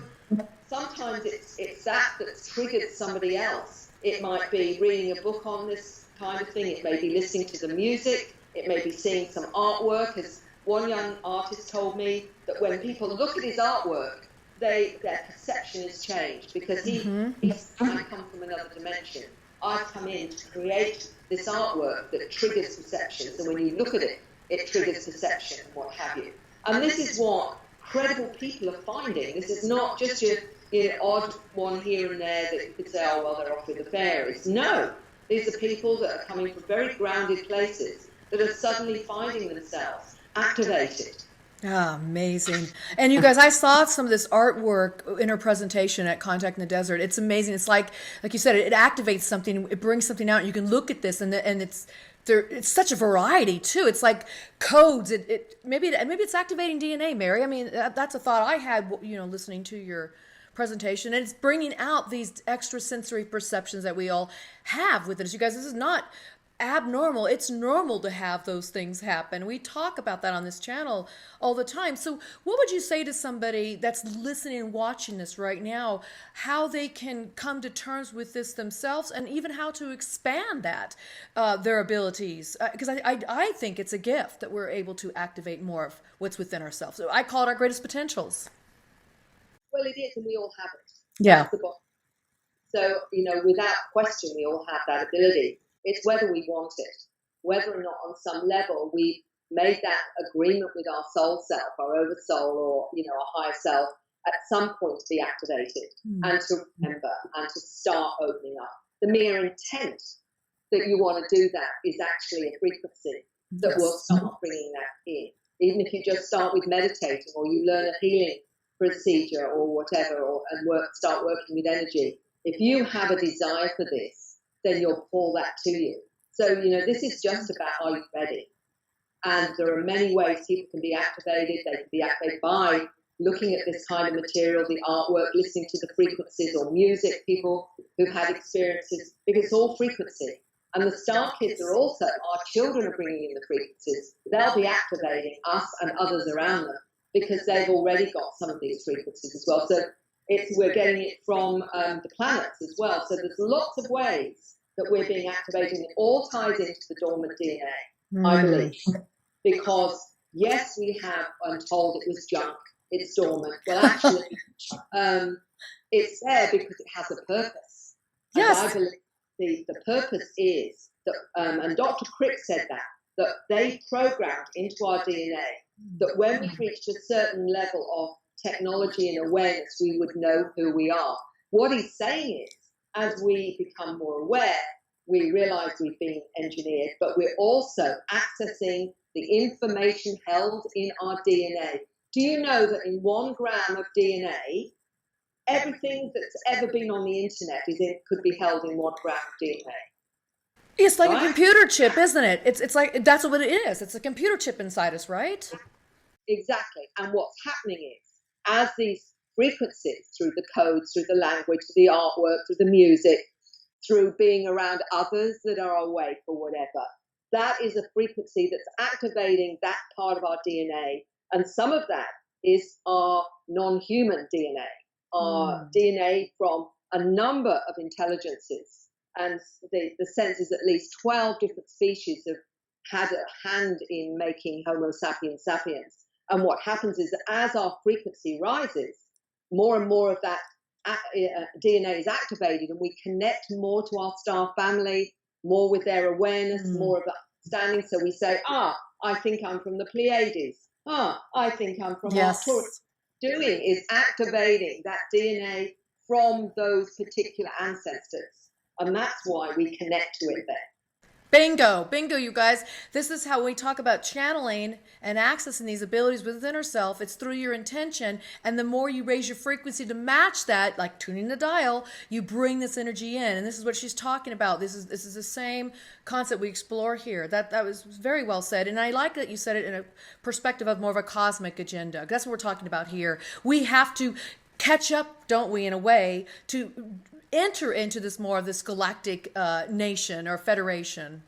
sometimes it's that that's triggered somebody else. It might be reading a book on this kind of thing. It may be listening to the music. It may be seeing some artwork. As one young artist told me, that when people look at his artwork, their perception is changed, because he's I come from another dimension. I've come in to create this artwork that triggers perception. So when you look at it, it triggers perception and what have you. And this is what credible people are finding. This is not just your odd one here and there that you could say, oh, well, they're off with the fairies. No, these are people that are coming from very grounded places that are suddenly finding themselves activated. Ah, amazing. And you guys, I saw some of this artwork in her presentation at Contact in the Desert. It's amazing. It's like you said, it activates something, it brings something out, and you can look at this, and it's such a variety too. It's like codes. Maybe it's activating DNA, Mary. I mean, that's a thought I had, listening to your presentation, and it's bringing out these extrasensory perceptions that we all have with it. You guys, this is not abnormal. It's normal to have those things happen. We talk about that on this channel all the time. So what would you say to somebody that's listening and watching this right now, how they can come to terms with this themselves, and even how to expand that, their abilities? Because I think it's a gift that we're able to activate more of what's within ourselves. So I call it our greatest potentials. Well, it is, and we all have it. Yeah. So, without question, we all have that ability. It's whether we want it, whether or not on some level we've made that agreement with our soul self, our oversoul, or, our higher self at some point to be activated and to remember and to start opening up. The mere intent that you want to do that is actually a frequency that will start bringing that in. Even if you just start with meditating, or you learn a healing procedure or whatever, and start working with energy. If you have a desire for this, then you'll pull that to you. So, this is just about, are you ready? And there are many ways people can be activated. They can be activated by looking at this kind of material, the artwork, listening to the frequencies or music, people who've had experiences, because it's all frequency. And the star kids are also, our children are bringing in the frequencies. They'll be activating us and others around them, because they've already got some of these frequencies as well. So we're getting it from the planets as well. So there's lots of ways that we're being activated. It all ties into the dormant DNA, I believe. Because, yes, we have, I'm told it was junk, it's dormant. Well, actually, it's there because it has a purpose. Yes. And I believe the purpose is that, and Dr. Crick said that they programmed into our DNA that when we reached a certain level of technology and awareness, we would know who we are. What he's saying is, as we become more aware, we realize we've been engineered, but we're also accessing the information held in our DNA. Do you know that in 1 gram of DNA, everything that's ever been on the internet could be held in 1 gram of DNA? It's like a computer chip, isn't it? It's like, that's what it is. It's a computer chip inside us, right? Exactly. And what's happening is, as these frequencies, through the codes, through the language, through the artwork, through the music, through being around others that are awake or whatever, that is a frequency that's activating that part of our DNA. And some of that is our non-human DNA, our DNA from a number of intelligences. And the sense is at least 12 different species have had a hand in making Homo sapiens sapiens. And what happens is that as our frequency rises, more and more of that DNA is activated, and we connect more to our star family, more with their awareness, more of understanding. So we say, I think I'm from the Pleiades. I think I'm from Arcturus. Doing is activating that DNA from those particular ancestors. And that's why we connect to it there. Bingo, bingo, you guys. This is how we talk about channeling and accessing these abilities within ourselves. It's through your intention. And the more you raise your frequency to match that, like tuning the dial, you bring this energy in. And this is what she's talking about. This is the same concept we explore here. That was very well said. And I like that you said it in a perspective of more of a cosmic agenda. That's what we're talking about here. We have to catch up, don't we, in a way, to enter into this more of this galactic nation or federation?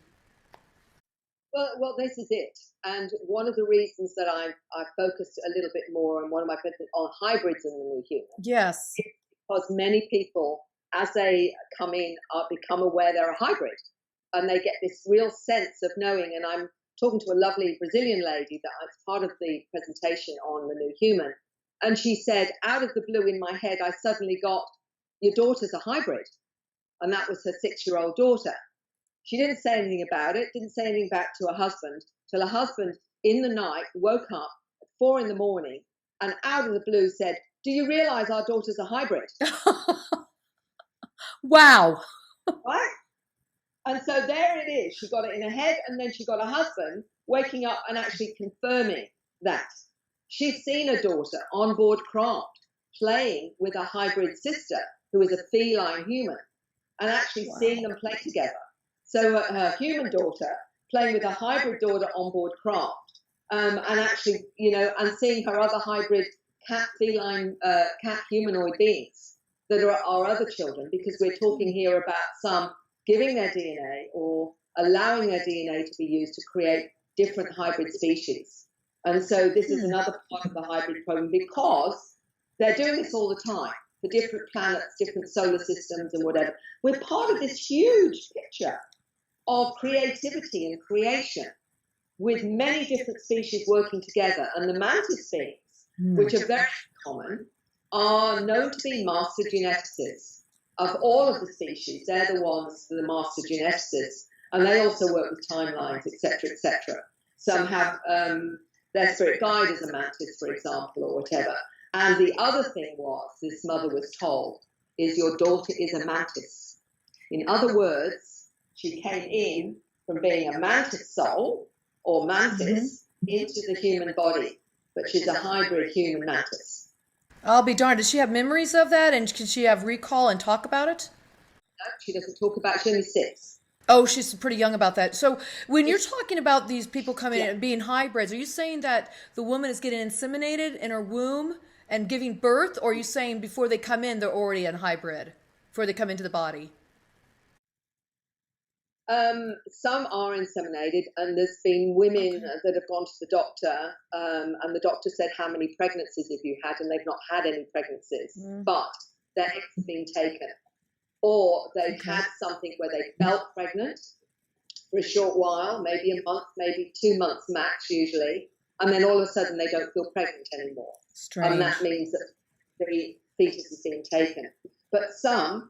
Well, this is it. And one of the reasons that I focused a little bit more on one of my papers on hybrids in the new human. Yes. Because many people, as they come in, become aware they're a hybrid. And they get this real sense of knowing. And I'm talking to a lovely Brazilian lady that's part of the presentation on the new human. And she said, out of the blue in my head, I suddenly got, your daughter's a hybrid. And that was her 6-year-old daughter. She didn't say anything about it, didn't say anything back to her husband, till her husband in the night woke up at 4 in the morning and out of the blue said, do you realize our daughter's a hybrid? Wow. Right? And so there it is. She got it in her head, and then she got her husband waking up and actually confirming that. She's seen her daughter on board craft playing with a hybrid sister who is a feline human, and actually seeing them play together. So her human daughter playing with a hybrid daughter on board craft, and actually, and seeing her other hybrid cat feline, cat humanoid beings that are our other children, because we're talking here about some giving their DNA or allowing their DNA to be used to create different hybrid species. And so this is another part of the hybrid program, because they're doing this all the time for different planets, different solar systems and whatever. We're part of this huge picture of creativity and creation with many different species working together. And the mantis beings, which are very common, are known to be master geneticists of all of the species. They're the ones that are the master geneticists, and they also work with timelines, etc., etc. Some have their spirit guide as a mantis, for example, or whatever. And the other thing was, this mother was told, is your daughter is a mantis. In other words, she came in from being a mantis soul or mantis into the human body, but she's a hybrid human mantis. I'll be darned. Does she have memories of that, and can she have recall and talk about it? No, she doesn't talk about it. She's only 6. Oh, she's pretty young about that. So when you're talking about these people coming in and being hybrids, are you saying that the woman is getting inseminated in her womb and giving birth, or are you saying before they come in, they're already a hybrid, before they come into the body? Some are inseminated, and there's been women that have gone to the doctor, and the doctor said, how many pregnancies have you had? And they've not had any pregnancies, but their eggs have been taken. Or they've had something where they felt pregnant for a short while, maybe a month, maybe 2 months max usually, and then all of a sudden they don't feel pregnant anymore. Strange. And that means that the fetus is being taken. But some,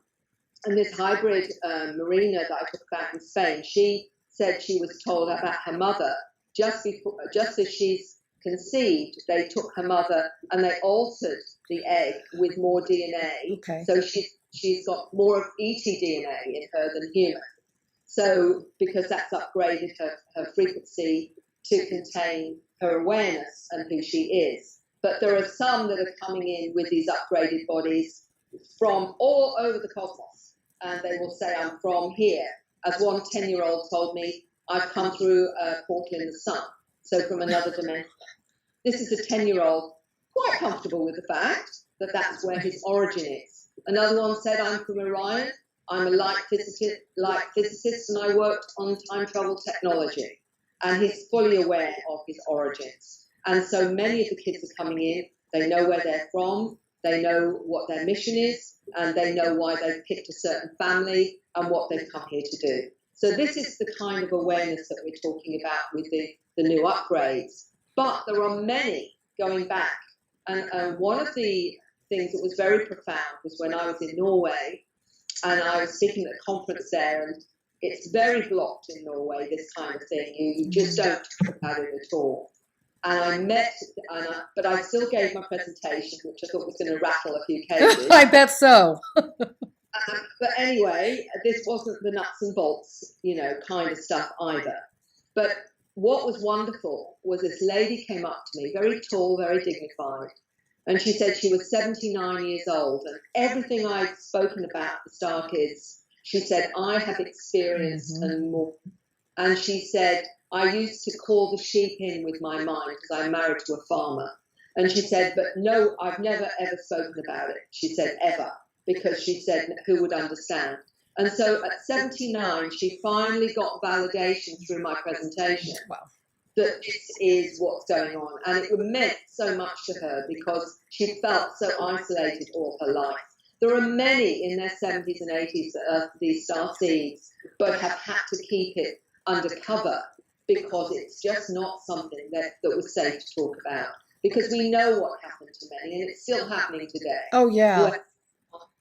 and this hybrid Marina that I took back in Spain, she said she was told about her mother just as she's conceived, they took her mother and they altered the egg with more DNA. Okay. So she's got more of ET DNA in her than human. So because that's upgraded her frequency to contain her awareness and who she is. But there are some that are coming in with these upgraded bodies from all over the cosmos. And they will say, I'm from here. As one 10-year-old told me, I've come through a portal in the sun. So from another dimension. This is a 10-year-old quite comfortable with the fact that that's where his origin is. Another one said, I'm from Orion. I'm a light physicist, and I worked on time travel technology. And he's fully aware of his origins. And so many of the kids are coming in. They know where they're from. They know what their mission is. And they know why they've picked a certain family and what they've come here to do. So this is the kind of awareness that we're talking about with the new upgrades. But there are many going back. And one of the things that was very profound was when I was in Norway, and I was speaking at a conference there, and it's very blocked in Norway, this kind of thing. You just don't talk about it at all. And I met, but I still gave my presentation, which I thought was going to rattle a few cages. I bet so. But anyway, this wasn't the nuts and bolts, kind of stuff either. But what was wonderful was this lady came up to me, very tall, very dignified, and she said she was 79 years old, and everything I'd spoken about the Star Kids, she said, I have experienced and more. And she said, I used to call the sheep in with my mind because I'm married to a farmer. And she said, but no, I've never, ever spoken about it. She said, ever. Because she said, who would understand? And so at 79, she finally got validation through my presentation that this is what's going on. And it meant so much to her because she felt so isolated all her life. There are many in their 70s and 80s that are these Starseeds, but have had to keep it undercover because it's just not something that was safe to talk about. Because we know what happened to many, and it's still happening today. Oh, yeah.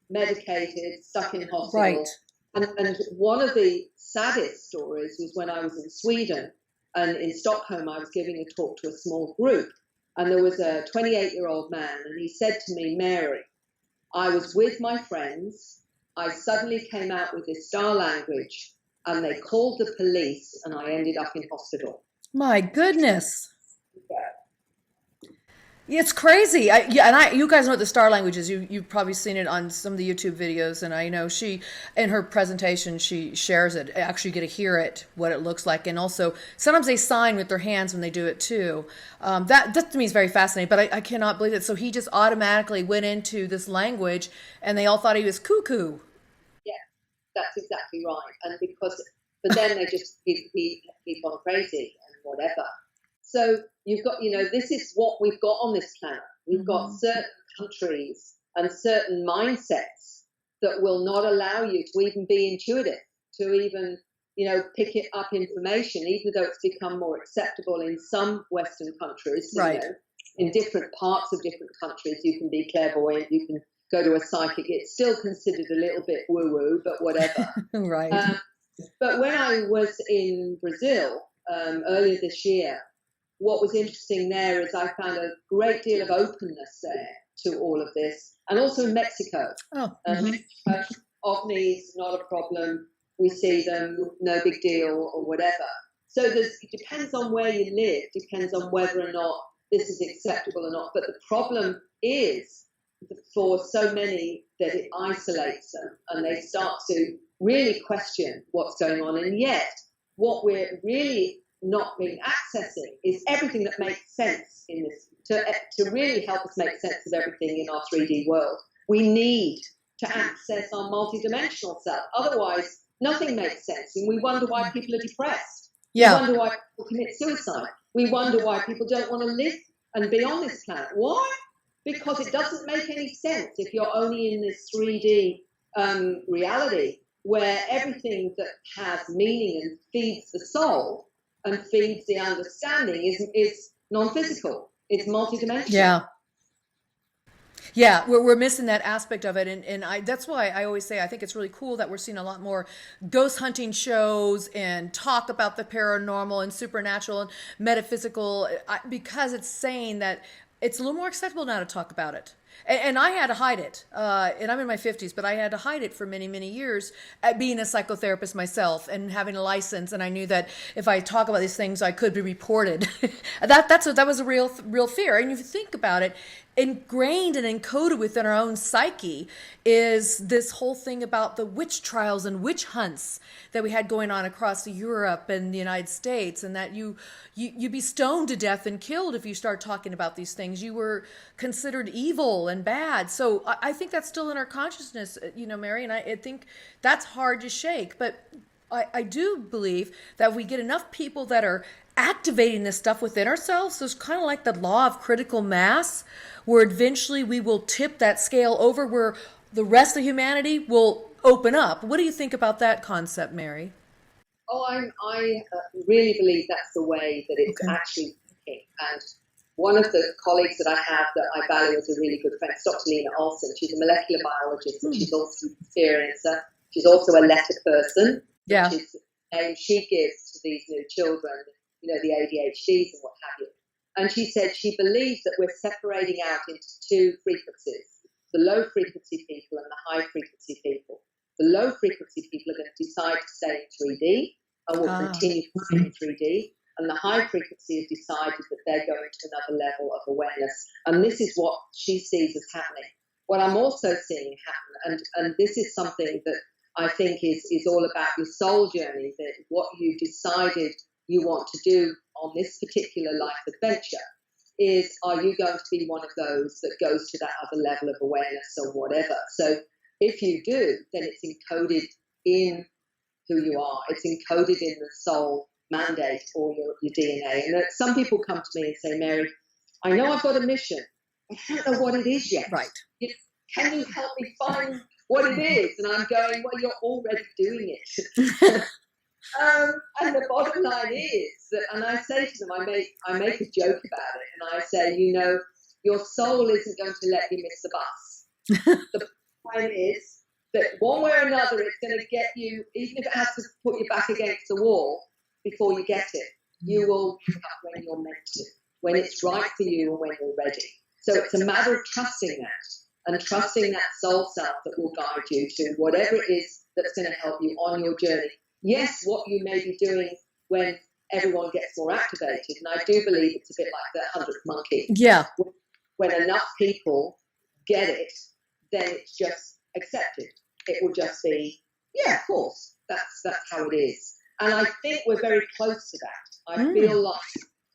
Medicated, stuck in hospital. Right. And one of the saddest stories was when I was in Sweden, and in Stockholm I was giving a talk to a small group, and there was a 28-year-old man, and he said to me, Mary, I was with my friends, I suddenly came out with this star language, and they called the police, and I ended up in hospital. My goodness. It's crazy. You guys know what the star language is. You've probably seen it on some of the YouTube videos, and I know she, in her presentation, she shares it. Actually, you get to hear it, what it looks like, and also sometimes they sign with their hands when they do it too. That to me is very fascinating, but I cannot believe it. So he just automatically went into this language, and they all thought he was cuckoo. Yeah, that's exactly right. But then they just keep on crazy and whatever. So you've got, this is what we've got on this planet. We've got certain countries and certain mindsets that will not allow you to even be intuitive, to even, pick it up information, even though it's become more acceptable in some Western countries. Right. In different parts of different countries, you can be clairvoyant, you can go to a psychic. It's still considered a little bit woo-woo, but whatever. Right. But when I was in Brazil earlier this year, what was interesting there is I found a great deal of openness there to all of this, and also in Mexico. Oh. OVNIs, not a problem. We see them, no big deal, or whatever. So it depends on where you live, depends on whether or not this is acceptable or not. But the problem is, for so many, that it isolates them, and they start to really question what's going on. And yet, what we're really not being accessing is everything that makes sense in this, to really help us make sense of everything in our 3D world. We need to access our multidimensional self. Otherwise, nothing makes sense. And we wonder why people are depressed. Yeah. We wonder why people commit suicide. We wonder why people don't want to live and be on this planet. Why? Because it doesn't make any sense if you're only in this 3D reality where everything that has meaning and feeds the soul and feeds the understanding is non-physical. It's multidimensional. Yeah. Yeah, we're missing that aspect of it, and that's why I always say I think it's really cool that we're seeing a lot more ghost hunting shows and talk about the paranormal and supernatural and metaphysical, because it's saying that it's a little more acceptable now to talk about it. And I had to hide it, and I'm in my 50s, but I had to hide it for many, many years, being a psychotherapist myself and having a license. And I knew that if I talk about these things, I could be reported. that was a real fear. And if you think about it, ingrained and encoded within our own psyche is this whole thing about the witch trials and witch hunts that we had going on across Europe and the United States, and that you'd be stoned to death and killed if you start talking about these things. You were considered evil and bad. So I think that's still in our consciousness, Mary, and I think that's hard to shake. But I do believe that if we get enough people that are activating this stuff within ourselves, so it's kind of like the law of critical mass, where eventually we will tip that scale over where the rest of humanity will open up. What do you think about that concept, Mary? Oh, I really believe that's the way that it's actually working. And one of the colleagues that I have that I value as a really good friend is Dr. Lena Olson. She's a molecular biologist, and she's also an experiencer. She's also a letter person, Yeah. which is the name she gives to these new children, the ADHDs and what have you. And she said she believes that we're separating out into two frequencies, the low frequency people and the high frequency people. The low frequency people are going to decide to stay in 3D and will continue to stay in 3D. And the high frequency have decided that they're going to another level of awareness. And this is what she sees as happening. What I'm also seeing happen, and this is something that I think is all about your soul journey, that what you decided you want to do on this particular life adventure is, are you going to be one of those that goes to that other level of awareness or whatever? So if you do, then it's encoded in who you are. It's encoded in the soul mandate or your DNA. And some people come to me and say, Mary, I know I've got a mission. I don't know what it is yet. Right. Can you help me find what it is? And I'm going, well, you're already doing it. And the bottom line is that, and I say to them, I make a joke about it, and I say, your soul isn't going to let you miss the bus. The point is that one way or another, it's going to get you, even if it has to put you back against the wall before you get it, you will pick up when you're meant to, when it's right for you and when you're ready. So it's a matter of trusting that, and trusting that soul self that will guide you to whatever it is that's going to help you on your journey. Yes, what you may be doing when everyone gets more activated, and I do believe it's a bit like the 100th monkey. Yeah. When enough people get it, then it's just accepted. It will just be, yeah, of course, that's how it is. And I think we're very close to that. I feel like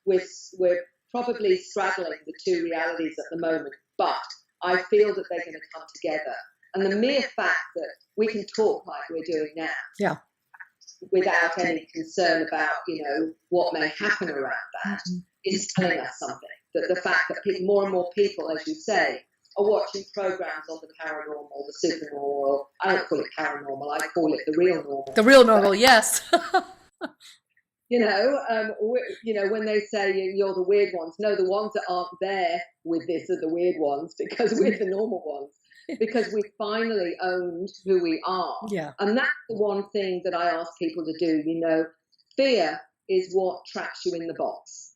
we're probably straddling the two realities at the moment, but I feel that they're going to come together. And the mere fact that we can talk like we're doing now, without any concern about, what may happen around that, is telling us something. That the fact that more and more people, as you say, are watching programs on the paranormal, the supernormal. I don't call it paranormal, I call it the real normal. The real normal, yes. When they say you're the weird ones, no, the ones that aren't there with this are the weird ones, because we're the normal ones. Because we finally owned who we are. Yeah. And that's the one thing that I ask people to do. Fear is what traps you in the box.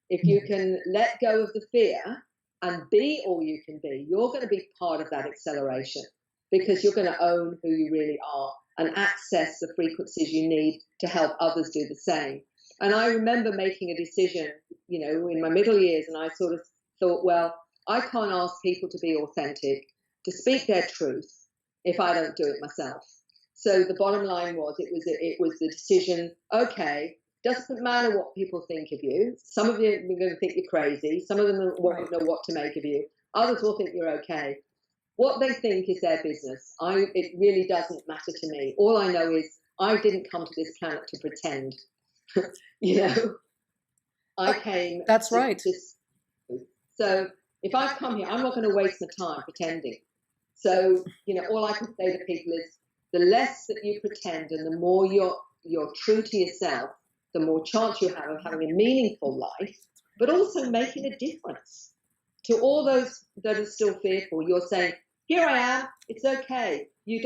If you can let go of the fear and be all you can be, you're going to be part of that acceleration, because you're going to own who you really are and access the frequencies you need to help others do the same. And I remember making a decision, in my middle years, and I sort of thought, well, I can't ask people to be authentic, to speak their truth, if I don't do it myself. So the bottom line was, it was the decision, okay, doesn't matter what people think of you. Some of you are going to think you're crazy. Some of them won't know what to make of you. Others will think you're okay. What they think is their business. It really doesn't matter to me. All I know is I didn't come to this planet to pretend. I came. That's right. So if I come here, I'm not going to waste my time pretending. So, all I can say to people is, the less that you pretend and the more you're true to yourself, the more chance you have of having a meaningful life, but also making a difference. To all those that are still fearful, you're saying, here I am, it's okay. You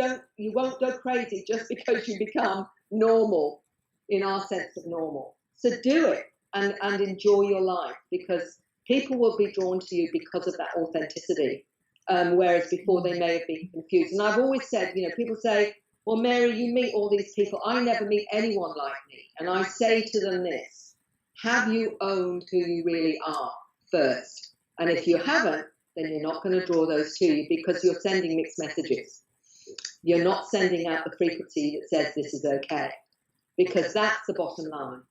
won't go crazy just because you become normal, in our sense of normal. So do it and enjoy your life, because people will be drawn to you because of that authenticity. Whereas before they may have been confused. And I've always said, people say, well, Mary, you meet all these people. I never meet anyone like me. And I say to them this: have you owned who you really are first? And if you haven't, then you're not going to draw those to you, because you're sending mixed messages. You're not sending out the frequency that says this is okay, because that's the bottom line.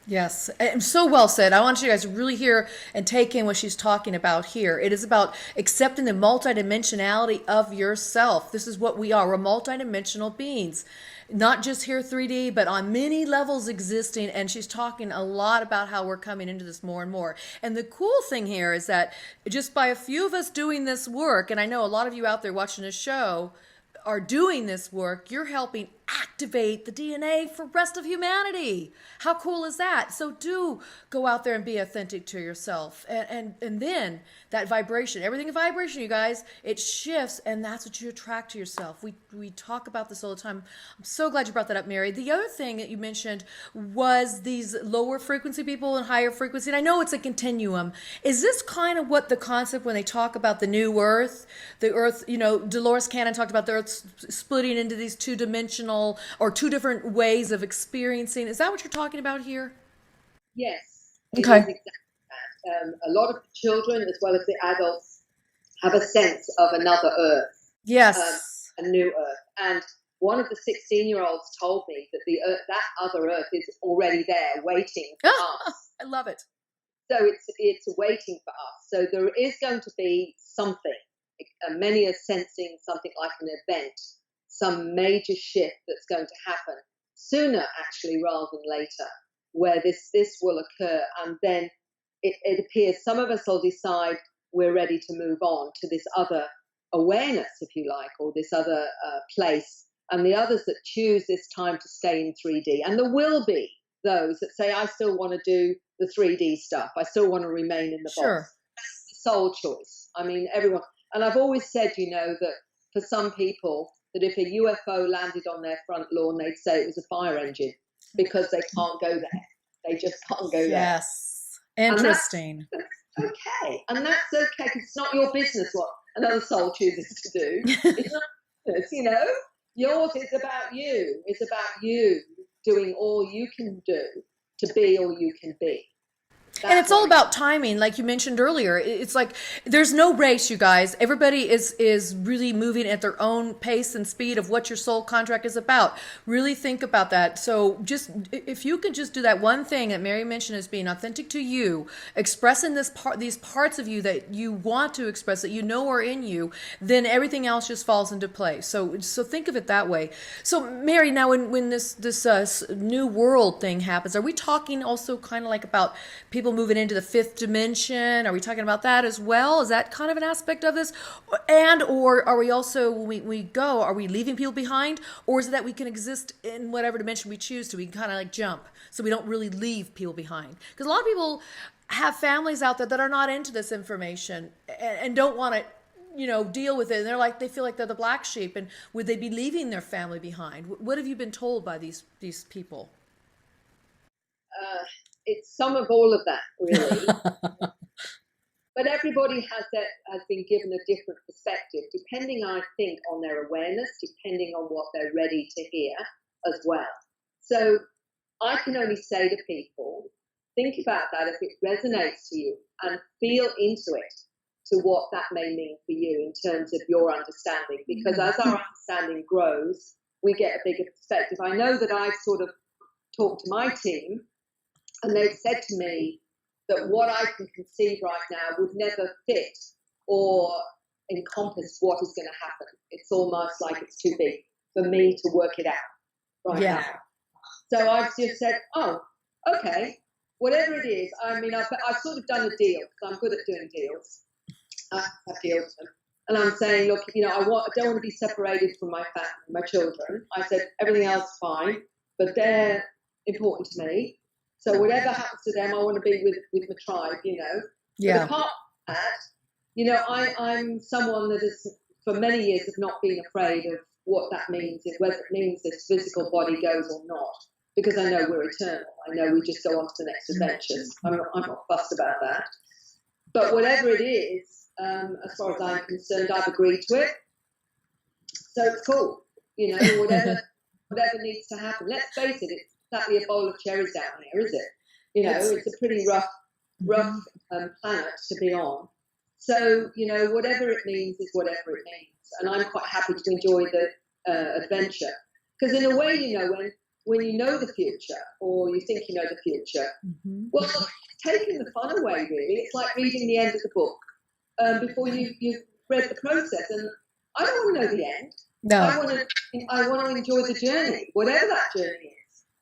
Yes, and so well said. I want you guys to really hear and take in what she's talking about here. It is about accepting the multidimensionality of yourself. This is what we are. We're multidimensional beings, not just here 3D, but on many levels existing. And she's talking a lot about how we're coming into this more and more. And the cool thing here is that just by a few of us doing this work, and I know a lot of you out there watching this show are doing this work, you're helping activate the DNA for rest of humanity. How cool is that? So do go out there and be authentic to yourself. And then that vibration, everything is vibration, you guys, it shifts, and that's what you attract to yourself. We talk about this all the time. I'm so glad you brought that up, Mary. The other thing that you mentioned was these lower frequency people and higher frequency. And I know it's a continuum. Is this kind of what the concept when they talk about the new Earth, the Earth, Dolores Cannon talked about the Earth splitting into these two-dimensional or two different ways of experiencing. Is that what you're talking about here? Yes. Okay. Exactly that. A lot of the children, as well as the adults, have a sense of another Earth. Yes. A new Earth. And one of the 16-year-olds told me that the Earth, that other Earth is already there, waiting for us. I love it. So it's waiting for us. So there is going to be something. Many are sensing something like an event, some major shift that's going to happen sooner, actually, rather than later, where this will occur. And then it appears some of us will decide we're ready to move on to this other awareness, if you like, or this other place. And the others that choose this time to stay in 3D. And there will be those that say, I still want to do the 3D stuff. I still want to remain in the box. That's the soul choice. I mean, everyone. And I've always said, that for some people, that if a UFO landed on their front lawn, they'd say it was a fire engine because they can't go there. They just can't go there. Yes. Interesting. And that's okay. And that's okay because it's not your business what another soul chooses to do. It's not business, Yours is about you. It's about you doing all you can do to be all you can be. And it's all about timing, like you mentioned earlier. It's like there's no race, you guys. Everybody is really moving at their own pace and speed of what your soul contract is about. Really think about that. So just if you could just do that one thing that Mary mentioned as being authentic to you, expressing these parts of you that you want to express, that you know are in you, then everything else just falls into place. So think of it that way. So Mary, now when this new world thing happens, are we talking also kind of like about people moving into the fifth dimension? Are we talking about that as well? Is that kind of an aspect of this? Or are we also, when we go, are we leaving people behind? Or is it that we can exist in whatever dimension we choose to? We can kind of like jump so we don't really leave people behind. Because a lot of people have families out there that are not into this information and don't want to deal with it. And they feel like they're the black sheep. And would they be leaving their family behind? What have you been told by these people? It's some of all of that, really. But everybody has been given a different perspective, depending, I think, on their awareness, depending on what they're ready to hear as well. So I can only say to people, think about that if it resonates to you and feel into it to what that may mean for you in terms of your understanding. Because as our understanding grows, we get a bigger perspective. I know that I've sort of talked to my team, and they've said to me that what I can conceive right now would never fit or encompass what is going to happen. It's almost like it's too big for me to work it out right now. So I've just said, oh, okay, whatever it is. I mean, I've sort of done a deal because I'm good at doing deals. I have deals with them. And I'm saying, look, I don't want to be separated from my family, my children. I said, everything else is fine, but they're important to me. So whatever happens to them, I want to be with my tribe, Yeah. But apart from that, I'm someone that has, for many years, have not been afraid of what that means, whether it means this physical body goes or not, because I know we're eternal. I know we just go on to the next adventures. I'm not fussed about that. But whatever it is, as far as I'm concerned, I've agreed to it. So it's cool, whatever needs to happen. Let's face it, it's exactly a bowl of cherries down here, is it? It's a pretty rough planet to be on. So, whatever it means is whatever it means. And I'm quite happy to enjoy the adventure. Because in a way, when you know the future, or you think you know the future, well, it's taking the fun away, really. It's like reading the end of the book before you've read the process. And I don't want to know the end. No. I want to enjoy the journey, whatever that journey is.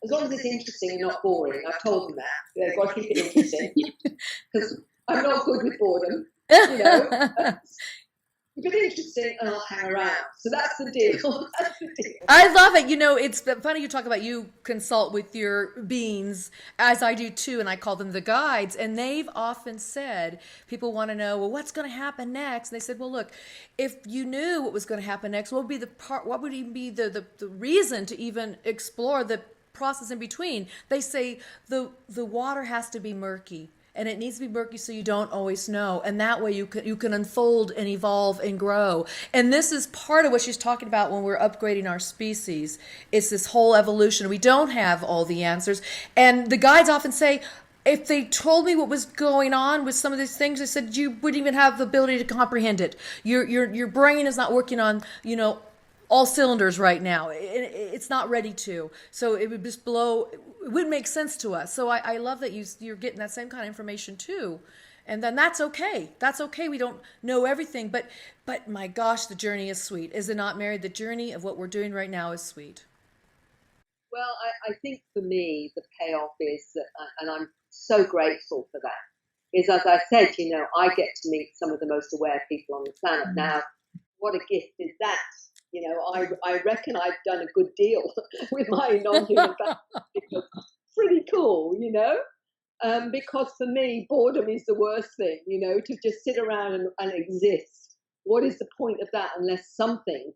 As long as it's interesting and not boring. I've told them that. They've got to keep it interesting. Because I'm not good with boredom, If it's interesting, and I'll hang around. So that's the deal. That's the deal. I love it. You know, it's funny you talk about you consult with your beings, as I do too, and I call them the guides. And they've often said, people want to know, well, what's going to happen next? And they said, well, look, if you knew what was going to happen next, what would be the part? What would even be the reason to even explore the process in between? They say the water has to be murky. And it needs to be murky so you don't always know. And that way you can unfold and evolve and grow. And this is part of what she's talking about when we're upgrading our species. It's this whole evolution. We don't have all the answers. And the guides often say, if they told me what was going on with some of these things, they said you wouldn't even have the ability to comprehend it. Your brain is not working on, all cylinders right now. It's not ready to. So it would just it wouldn't make sense to us. So I love that you're getting that same kind of information too. And then that's okay. That's okay. We don't know everything, but my gosh, the journey is sweet. Is it not, Mary? The journey of what we're doing right now is sweet. Well, I think for me, the payoff is that, and I'm so grateful for that, is, as I said, I get to meet some of the most aware people on the planet. Now, what a gift is that? I reckon I've done a good deal with my non-human because pretty cool, because for me, boredom is the worst thing, to just sit around and exist. What is the point of that unless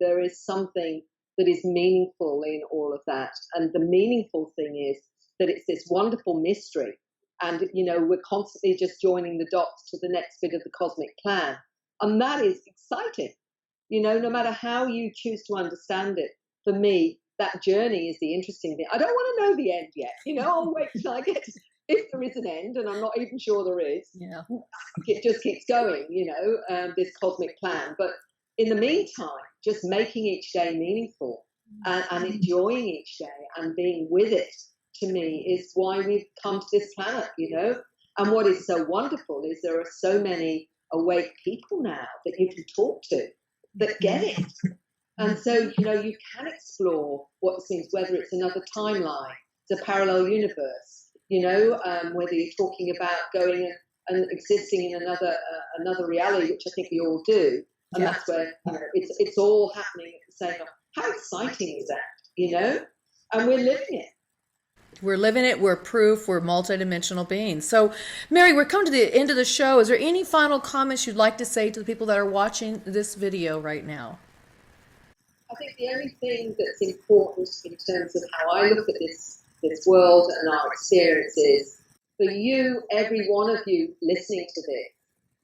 there is something that is meaningful in all of that? And the meaningful thing is that it's this wonderful mystery. And, we're constantly just joining the dots to the next bit of the cosmic plan. And that is exciting. No matter how you choose to understand it, for me, that journey is the interesting thing. I don't want to know the end yet. I'll wait till I get if there is an end, and I'm not even sure there is. Yeah. It just keeps going, this cosmic plan. But in the meantime, just making each day meaningful and enjoying each day and being with it, to me, is why we've come to this planet, And what is so wonderful is there are so many awake people now that you can talk to that get it. And so, you can explore what seems, whether it's another timeline, it's a parallel universe, whether you're talking about going and existing in another reality, which I think we all do. And that's where it's all happening at the same time. How exciting is that, And we're living it. We're living it. We're proof. We're multidimensional beings. So, Mary, we're coming to the end of the show. Is there any final comments you'd like to say to the people that are watching this video right now? I think the only thing that's important in terms of how I look at this world and our experiences, for you, every one of you listening to this,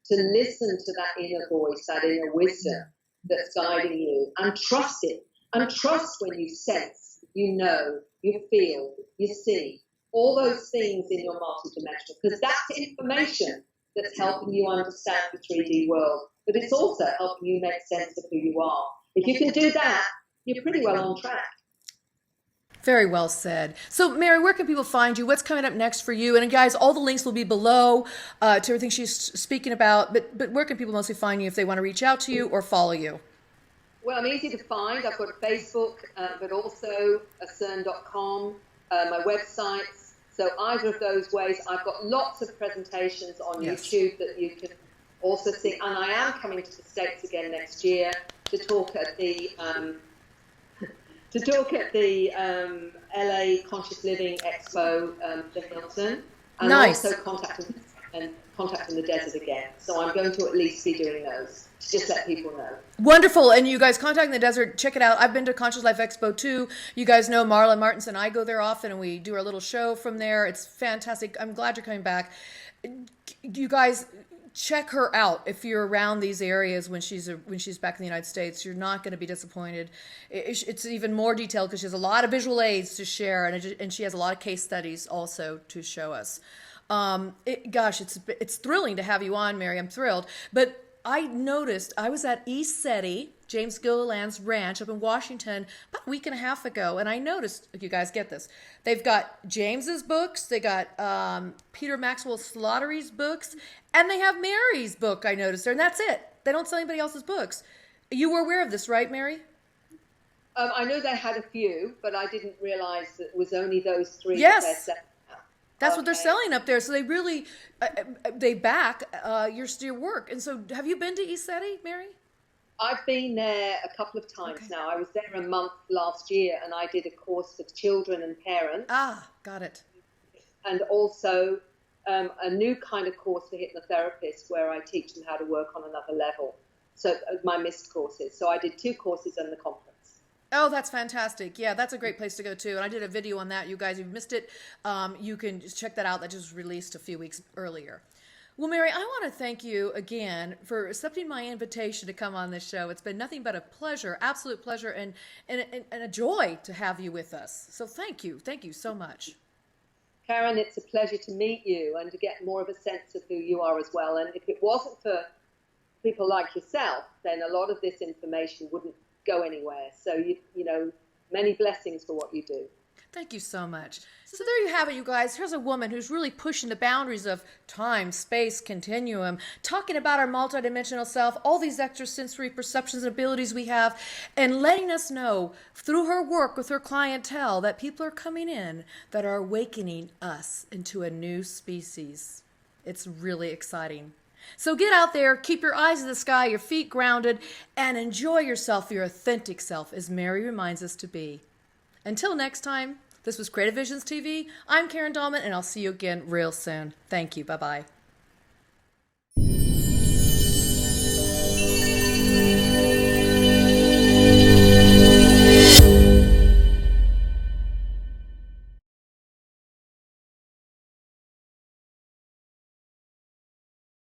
to listen to that inner voice, that inner wisdom that's guiding you, and trust it. And trust when you sense, you feel, you see, all those things in your multidimensional, because that's information that's helping you understand the 3D world, but it's also helping you make sense of who you are. If you can do that, you're pretty well on track. Very well said. So, Mary, where can people find you? What's coming up next for you? And guys, all the links will be below to everything she's speaking about. But where can people mostly find you if they want to reach out to you or follow you? Well, I'm easy to find. I've got a Facebook, but also ACERN.com, my websites. So either of those ways. I've got lots of presentations on YouTube that you can also see. And I am coming to the States again next year to talk at the LA Conscious Living Expo, the Hilton, and also contacting the desert again. So I'm going to at least be doing those. Just let people know. Wonderful. And you guys, Contacting the Desert, check it out. I've been to Conscious Life Expo too. You guys know Marla Martins and I go there often, and we do our little show from there. It's fantastic. I'm glad you're coming back. You guys, check her out if you're around these areas when she's back in the United States. You're not going to be disappointed. It's even more detailed because she has a lot of visual aids to share, and she has a lot of case studies also to show us. It's thrilling to have you on, Mary. I'm thrilled. But I noticed, I was at ECETI, James Gilliland's ranch up in Washington about a week and a half ago, and I noticed, you guys get this, they've got James's books, they got Peter Maxwell Slattery's books, and they have Mary's book, I noticed there, and that's it. They don't sell anybody else's books. You were aware of this, right, Mary? I know they had a few, but I didn't realize that it was only those three. Yes. That's what they're selling up there. So they really, they back your work. And so have you been to ECETI, Mary? I've been there a couple of times now. I was there a month last year, and I did a course for children and parents. Ah, got it. And also a new kind of course for hypnotherapists where I teach them how to work on another level. So my missed courses. So I did 2 courses and the conference. Oh, that's fantastic. Yeah, that's a great place to go too. And I did a video on that. You guys, if you missed it, you can just check that out. That just was released a few weeks earlier. Well, Mary, I want to thank you again for accepting my invitation to come on this show. It's been nothing but a pleasure, absolute pleasure, and a joy to have you with us. So thank you. Thank you so much. Karen, it's a pleasure to meet you and to get more of a sense of who you are as well. And if it wasn't for people like yourself, then a lot of this information wouldn't go anywhere. So, you know, many blessings for what you do. Thank you so much. So there you have it, you guys. Here's a woman who's really pushing the boundaries of time, space, continuum, talking about our multidimensional self, all these extrasensory perceptions and abilities we have, and letting us know through her work with her clientele that people are coming in that are awakening us into a new species. It's really exciting. So get out there, keep your eyes in the sky, your feet grounded, and enjoy yourself, your authentic self, as Mary reminds us to be. Until next time, this was Creative Visions TV. I'm Karen Dahlman, and I'll see you again real soon. Thank you. Bye-bye.